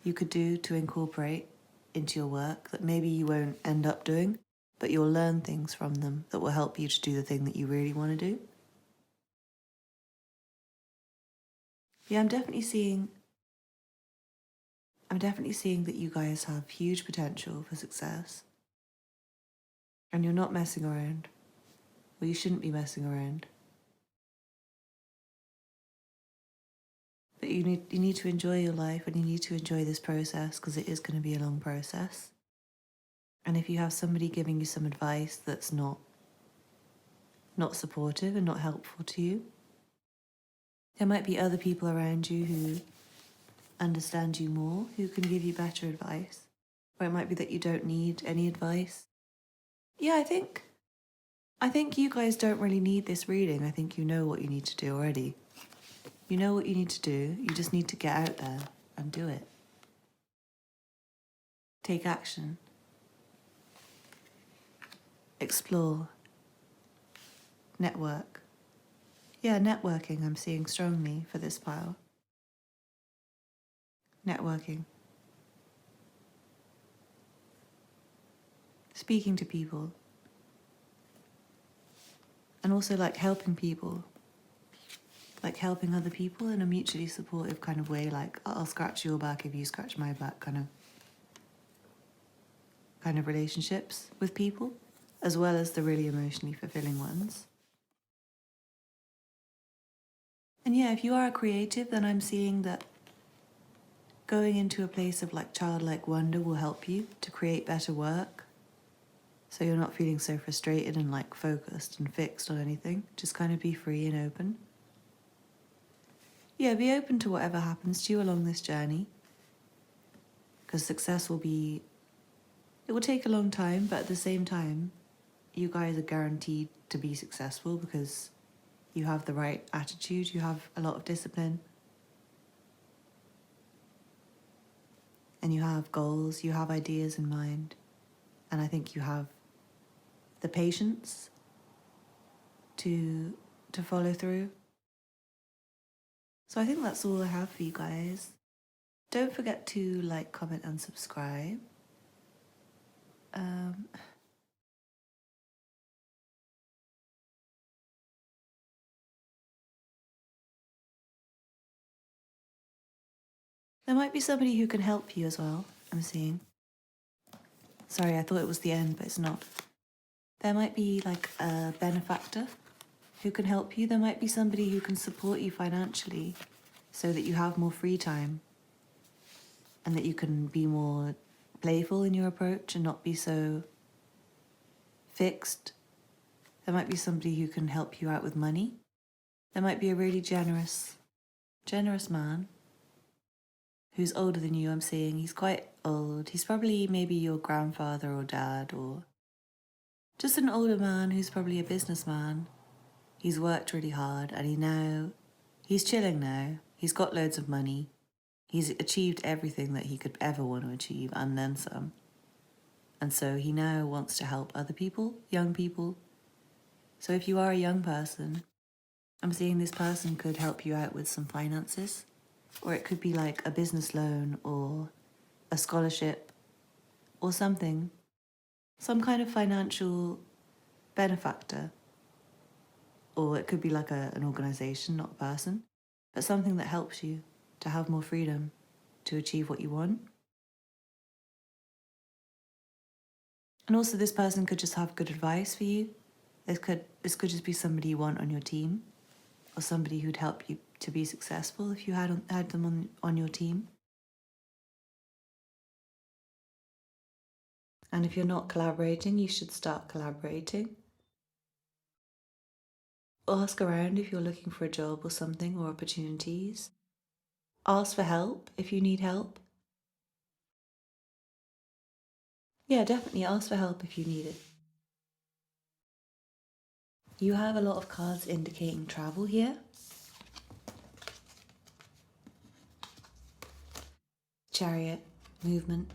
you could do to incorporate into your work that maybe you won't end up doing, but you'll learn things from them that will help you to do the thing that you really want to do. Yeah, I'm definitely seeing that you guys have huge potential for success. And you're not messing around. Well, you shouldn't be messing around. But you need to enjoy your life, and you need to enjoy this process because it is going to be a long process. And if you have somebody giving you some advice that's not supportive and not helpful to you, there might be other people around you who understand you more, who can give you better advice. Or it might be that you don't need any advice. Yeah, I think you guys don't really need this reading. I think you know what you need to do already. You know what you need to do. You just need to get out there and do it. Take action. Explore. Network. Yeah, networking I'm seeing strongly for this pile. Networking. Speaking to people. And also helping people. like helping other people in a mutually supportive kind of way, like I'll scratch your back if you scratch my back kind of relationships with people, as well as the really emotionally fulfilling ones. And yeah, if you are a creative, then I'm seeing that going into a place of like childlike wonder will help you to create better work. So you're not feeling so frustrated and like focused and fixed on anything. Just kind of be free and open. Yeah, be open to whatever happens to you along this journey. Because success will be, it will take a long time, but at the same time, you guys are guaranteed to be successful because you have the right attitude, you have a lot of discipline, and you have goals, you have ideas in mind, and I think you have the patience to follow through. So I think that's all I have for you guys. Don't forget to like, comment, and subscribe. There might be somebody who can help you as well, I'm seeing. Sorry, I thought it was the end, but it's not. There might be like a benefactor who can help you. There might be somebody who can support you financially so that you have more free time and that you can be more playful in your approach and not be so fixed. There might be somebody who can help you out with money. There might be a really generous man who's older than you, I'm seeing. He's quite old. He's probably maybe your grandfather or dad, or just an older man who's probably a businessman. He's worked really hard and he's chilling now. He's got loads of money. He's achieved everything that he could ever want to achieve and then some. And so he now wants to help other people, young people. So if you are a young person, I'm seeing this person could help you out with some finances, or it could be like a business loan or a scholarship or something, some kind of financial benefactor. Or it could be like an organization, not a person, but something that helps you to have more freedom to achieve what you want. And also this person could just have good advice for you. This could just be somebody you want on your team, or somebody who'd help you to be successful if you had them on your team. And if you're not collaborating, you should start collaborating. Ask around if you're looking for a job or something, or opportunities. Ask for help if you need help. Yeah, definitely ask for help if you need it. You have a lot of cards indicating travel here. Chariot, movement.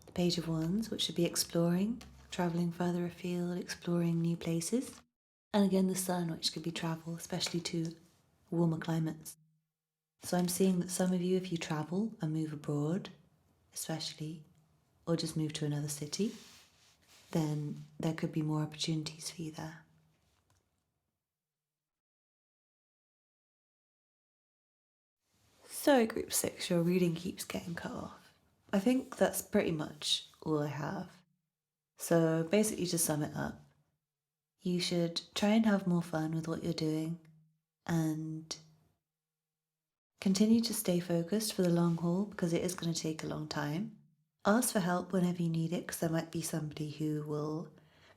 The Page of Wands, which should be exploring, traveling further afield, exploring new places. And again, the Sun, which could be travel, especially to warmer climates. So I'm seeing that some of you, if you travel and move abroad, especially, or just move to another city, then there could be more opportunities for you there. So, Group 6, your reading keeps getting cut off. I think that's pretty much all I have. So, basically, to sum it up, you should try and have more fun with what you're doing and continue to stay focused for the long haul because it is going to take a long time. Ask for help whenever you need it because there might be somebody who will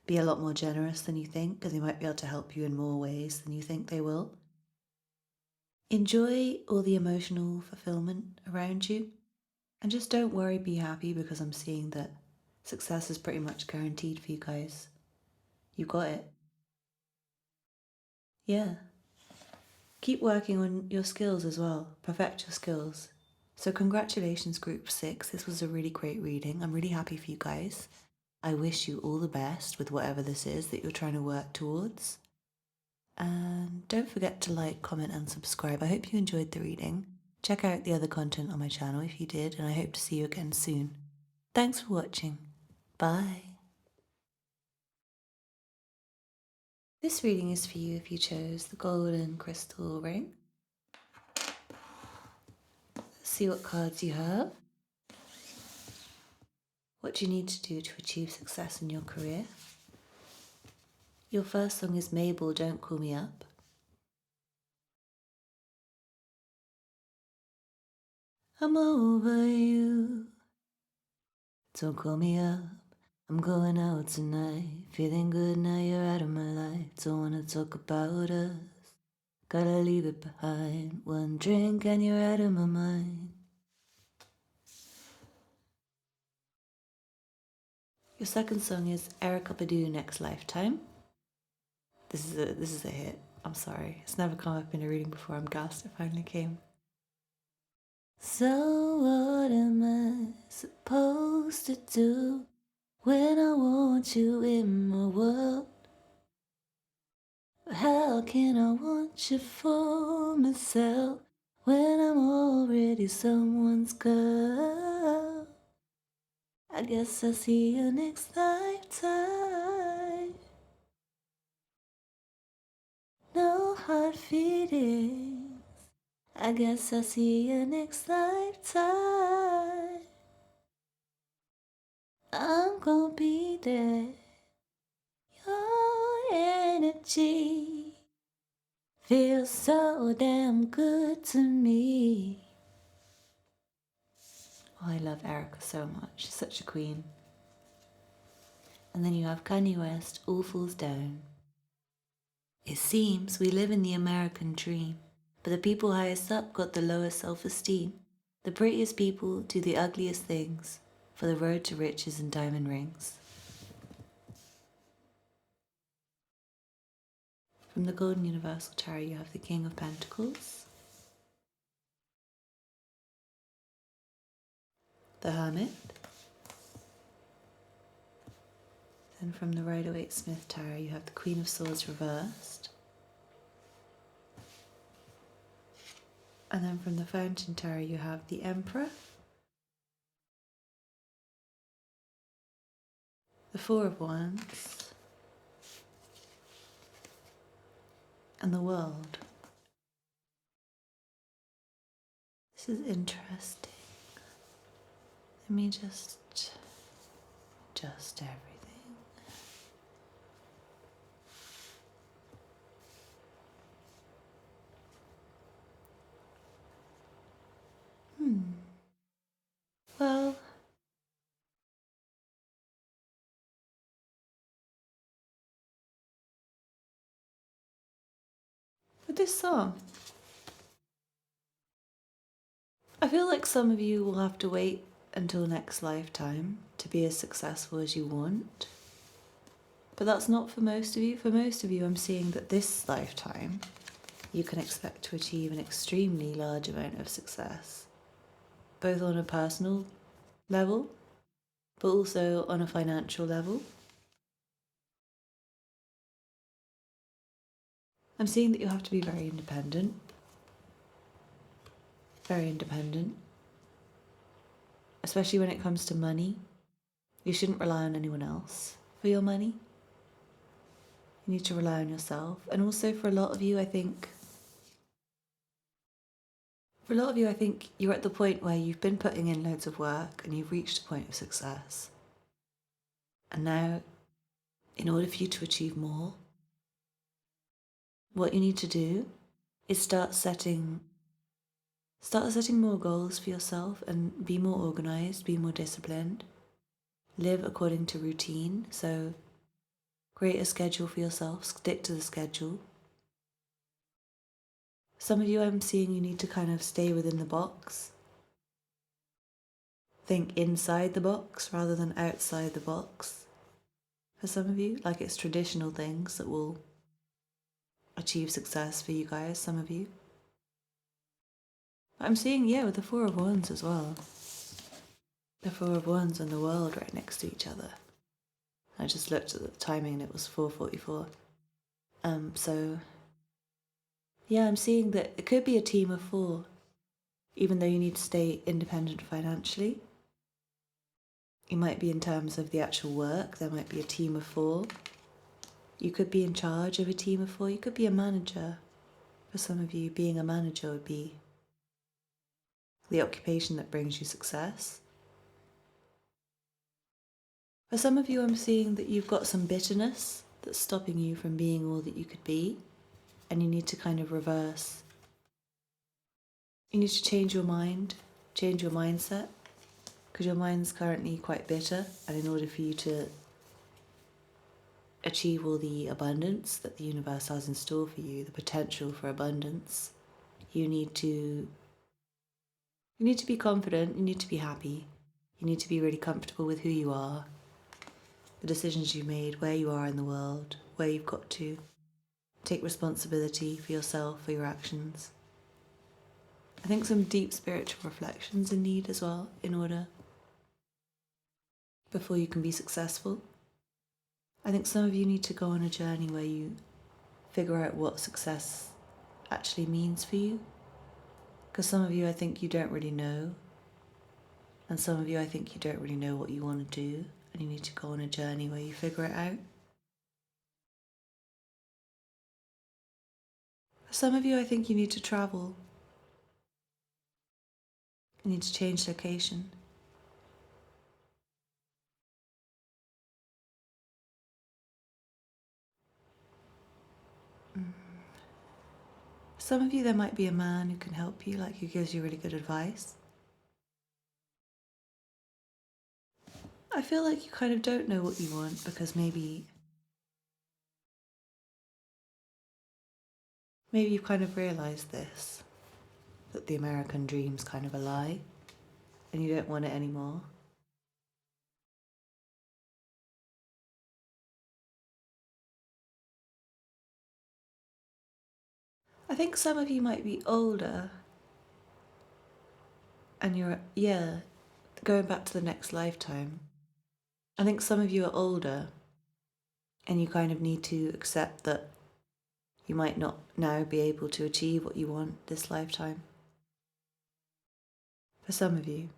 be a lot more generous than you think because they might be able to help you in more ways than you think they will. Enjoy all the emotional fulfillment around you and just don't worry, be happy because I'm seeing that success is pretty much guaranteed for you guys. You got it. Yeah. Keep working on your skills as well. Perfect your skills. So congratulations, Group 6. This was a really great reading. I'm really happy for you guys. I wish you all the best with whatever this is that you're trying to work towards. And don't forget to like, comment, and subscribe. I hope you enjoyed the reading. Check out the other content on my channel if you did, and I hope to see you again soon. Thanks for watching. Bye. This reading is for you if you chose the golden crystal ring. Let's see what cards you have. What do you need to do to achieve success in your career? Your first song is Mabel, Don't Call Me Up. I'm over you. Don't call me up. I'm going out tonight. Feeling good now you're out of my life. Don't wanna talk about us. Gotta leave it behind. One drink and you're out of my mind. Your second song is Erykah Badu, Next Lifetime. This is a hit. I'm sorry. It's never come up in a reading before. I'm gassed. It finally came. So what am I supposed to do when I want you in my world? How can I want you for myself when I'm already someone's girl? I guess I'll see you next lifetime. No hard feelings. I guess I'll see you next lifetime. I'm gonna be there. Your energy feels so damn good to me. Oh, I love Erykah so much. She's such a queen. And then you have Kanye West, All Falls Down. It seems we live in the American dream, but the people highest up got the lowest self-esteem. The prettiest people do the ugliest things for the road to riches and diamond rings. From the Golden Universal Tarot, you have the King of Pentacles, the Hermit. Then from the Rider-Waite-Smith Tarot, you have the Queen of Swords reversed. And then from the Fountain Tarot, you have the Emperor, the Four of Wands, and the World. This is interesting. Let me just adjust everything. Well, with this song, I feel like some of you will have to wait until next lifetime to be as successful as you want. But that's not for most of you. For most of you, I'm seeing that this lifetime, you can expect to achieve an extremely large amount of success, both on a personal level, but also on a financial level. I'm seeing that you have to be very independent. Very independent. Especially when it comes to money. You shouldn't rely on anyone else for your money. You need to rely on yourself. And also for a lot of you, I think you're at the point where you've been putting in loads of work and you've reached a point of success. And now, in order for you to achieve more, what you need to do is start setting more goals for yourself and be more organized, be more disciplined, live according to routine. So create a schedule for yourself, stick to the schedule. Some of you, I'm seeing you need to kind of stay within the box. Think inside the box rather than outside the box. For some of you, like it's traditional things that will achieve success for you guys, some of you. I'm seeing, with the Four of Wands as well. The Four of Wands and the World right next to each other. I just looked at the timing and it was 4:44. So, I'm seeing that it could be a team of four, even though you need to stay independent financially. It might be in terms of the actual work, there might be a team of four. You could be in charge of a team of 4, you could be a manager. For some of you, being a manager would be the occupation that brings you success. For some of you, I'm seeing that you've got some bitterness that's stopping you from being all that you could be, and you need to kind of reverse. You need to change your mind, change your mindset, because your mind's currently quite bitter, and in order for you to achieve all the abundance that the universe has in store for you, the potential for abundance, you need to be confident, you need to be happy, you need to be really comfortable with who you are, the decisions you made, where you are in the world, where you've got to. Take responsibility for yourself, for your actions. I think some deep spiritual reflections are needed as well in order before you can be successful. I think some of you need to go on a journey where you figure out what success actually means for you. Because some of you, I think you don't really know. And some of you, I think you don't really know what you want to do. And you need to go on a journey where you figure it out. For some of you, I think you need to travel. You need to change location. Some of you, there might be a man who can help you, like who gives you really good advice. I feel like you kind of don't know what you want because maybe you've kind of realised this, that the American dream's kind of a lie and you don't want it anymore. I think some of you might be older and you're, going back to the next lifetime. I think some of you are older and you kind of need to accept that you might not now be able to achieve what you want this lifetime. For some of you.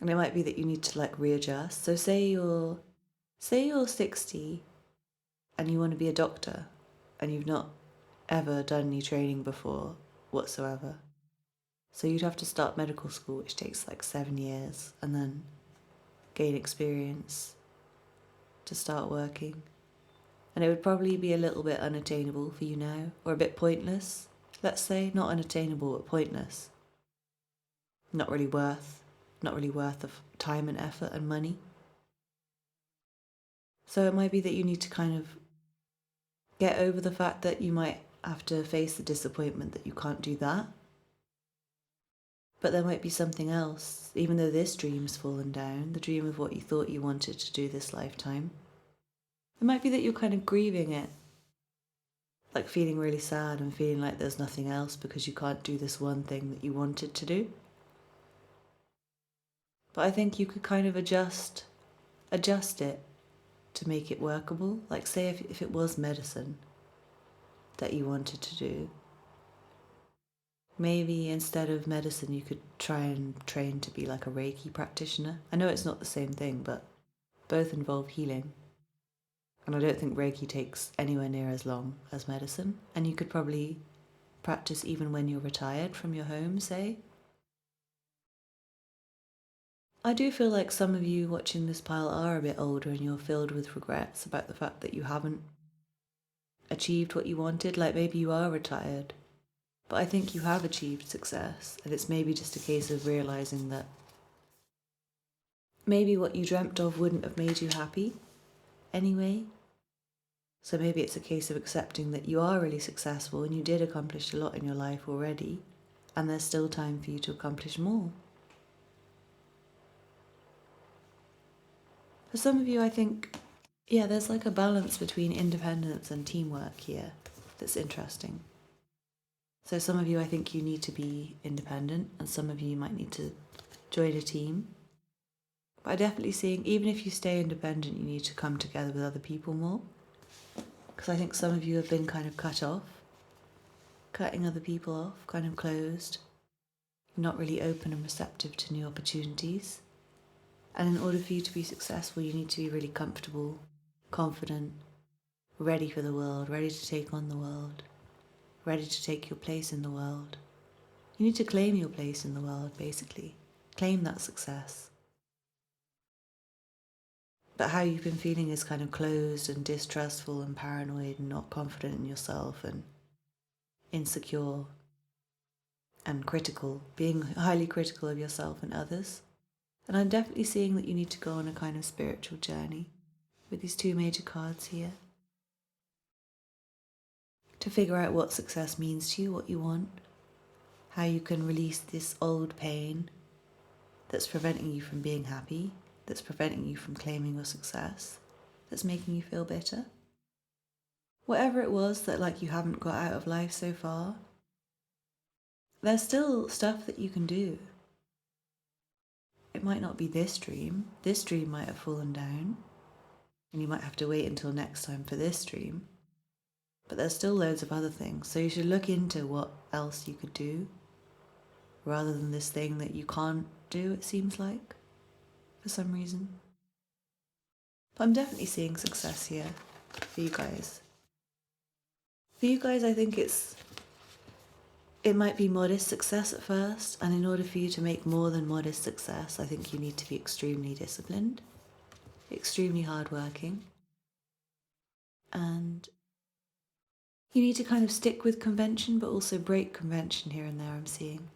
And it might be that you need to like readjust. So say you're 60 and you want to be a doctor and you've not ever done any training before whatsoever. So you'd have to start medical school, which takes like 7 years, and then gain experience to start working. And it would probably be a little bit unattainable for you now, or a bit pointless, let's say. Not unattainable, but pointless. Not really worth of time and effort and money. So it might be that you need to kind of get over the fact that you might have to face the disappointment that you can't do that. But there might be something else, even though this dream's fallen down, the dream of what you thought you wanted to do this lifetime. It might be that you're kind of grieving it, like feeling really sad and feeling like there's nothing else because you can't do this one thing that you wanted to do. But I think you could kind of adjust it to make it workable. Like say if it was medicine that you wanted to do, maybe instead of medicine you could try and train to be like a Reiki practitioner. I know it's not the same thing, but both involve healing. And I don't think Reiki takes anywhere near as long as medicine. And you could probably practice even when you're retired from your home, say. I do feel like some of you watching this pile are a bit older and you're filled with regrets about the fact that you haven't achieved what you wanted. Like maybe you are retired, but I think you have achieved success, and it's maybe just a case of realising that maybe what you dreamt of wouldn't have made you happy anyway. So maybe it's a case of accepting that you are really successful and you did accomplish a lot in your life already, and there's still time for you to accomplish more. For some of you, I think, there's like a balance between independence and teamwork here that's interesting. So some of you, I think you need to be independent, and some of you might need to join a team. But I'm definitely seeing, even if you stay independent, you need to come together with other people more. Because I think some of you have been kind of cutting other people off, kind of closed, not really open and receptive to new opportunities. And in order for you to be successful, you need to be really comfortable, confident, ready for the world, ready to take on the world, ready to take your place in the world. You need to claim your place in the world, basically. Claim that success. But how you've been feeling is kind of closed and distrustful and paranoid and not confident in yourself and insecure and critical, being highly critical of yourself and others. And I'm definitely seeing that you need to go on a kind of spiritual journey with these two major cards here to figure out what success means to you, what you want, how you can release this old pain that's preventing you from being happy, that's preventing you from claiming your success, that's making you feel bitter. Whatever it was that like you haven't got out of life so far, there's still stuff that you can do. It might not be this dream. This dream might have fallen down, and you might have to wait until next time for this dream. But there's still loads of other things, so you should look into what else you could do, rather than this thing that you can't do, it seems like, for some reason. But I'm definitely seeing success here for you guys. For you guys, I think it might be modest success at first, and in order for you to make more than modest success, I think you need to be extremely disciplined, extremely hardworking, and you need to kind of stick with convention, but also break convention here and there, I'm seeing.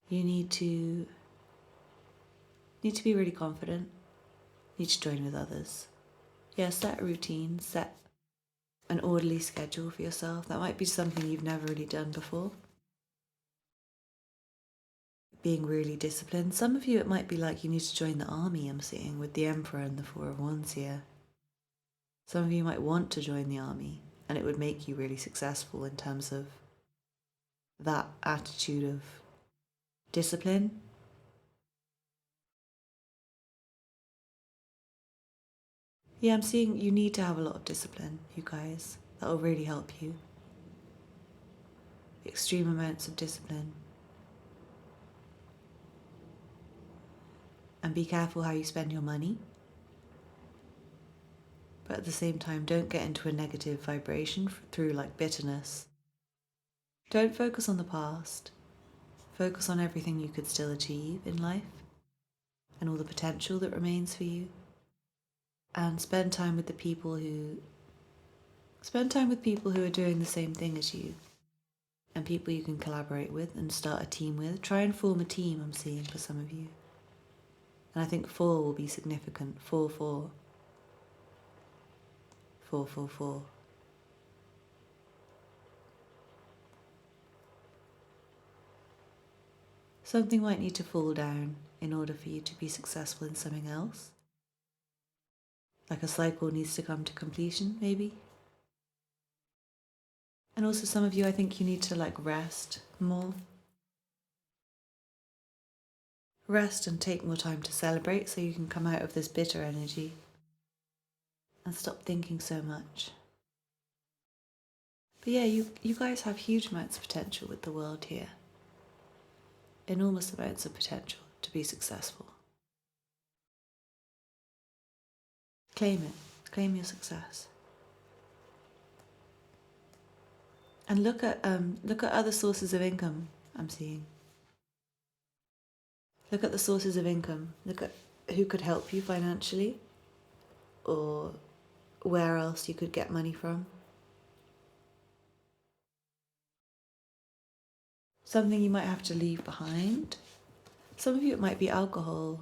You need to be really confident, need to join with others. Yeah, set a routine, set an orderly schedule for yourself. That might be something you've never really done before. Being really disciplined. Some of you, it might be like you need to join the army, I'm seeing, with the Emperor and the Four of Wands here. Some of you might want to join the army, and it would make you really successful in terms of that attitude of discipline. Yeah, I'm seeing you need to have a lot of discipline, you guys. That will really help you. Extreme amounts of discipline. And be careful how you spend your money. But at the same time, don't get into a negative vibration through like bitterness. Don't focus on the past. Focus on everything you could still achieve in life and all the potential that remains for you. And spend time with people who are doing the same thing as you, and people you can collaborate with and start a team with. Try and form a team, I'm seeing, for some of you. And I think 4 will be significant. 4, 4. 4, 4, 4. Something might need to fall down in order for you to be successful in something else. Like a cycle needs to come to completion, maybe. And also some of you, I think you need to like rest more. Rest and take more time to celebrate so you can come out of this bitter energy and stop thinking so much. But yeah, you guys have huge amounts of potential with the world here. Enormous amounts of potential to be successful. Claim it. Claim your success. And look at other sources of income I'm seeing. Look at the sources of income. Look at who could help you financially, or where else you could get money from. Something you might have to leave behind. Some of you, it might be alcohol.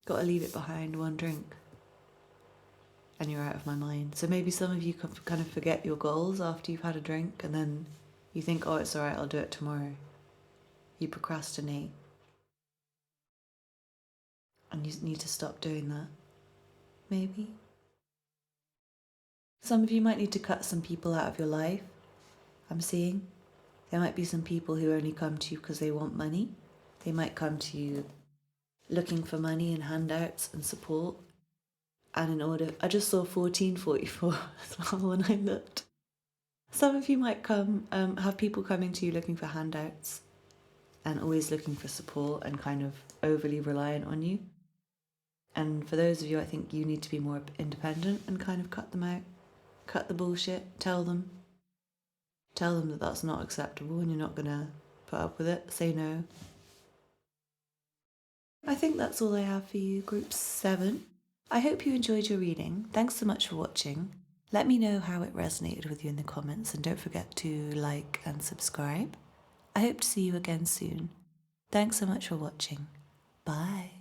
Got to leave it behind, one drink, and you're out of my mind. So maybe some of you kind of forget your goals after you've had a drink, and then you think, oh, it's all right, I'll do it tomorrow. You procrastinate. And you need to stop doing that. Maybe. Some of you might need to cut some people out of your life, I'm seeing. There might be some people who only come to you because they want money. They might come to you looking for money and handouts and support. And in order, I just saw 1444 as well when I looked. Some of you might have people coming to you looking for handouts and always looking for support and kind of overly reliant on you. And for those of you, I think you need to be more independent and kind of cut them out. Cut the bullshit. Tell them that that's not acceptable and you're not going to put up with it. Say no. I think that's all I have for you, Group 7. I hope you enjoyed your reading. Thanks so much for watching. Let me know how it resonated with you in the comments, and don't forget to like and subscribe. I hope to see you again soon. Thanks so much for watching. Bye.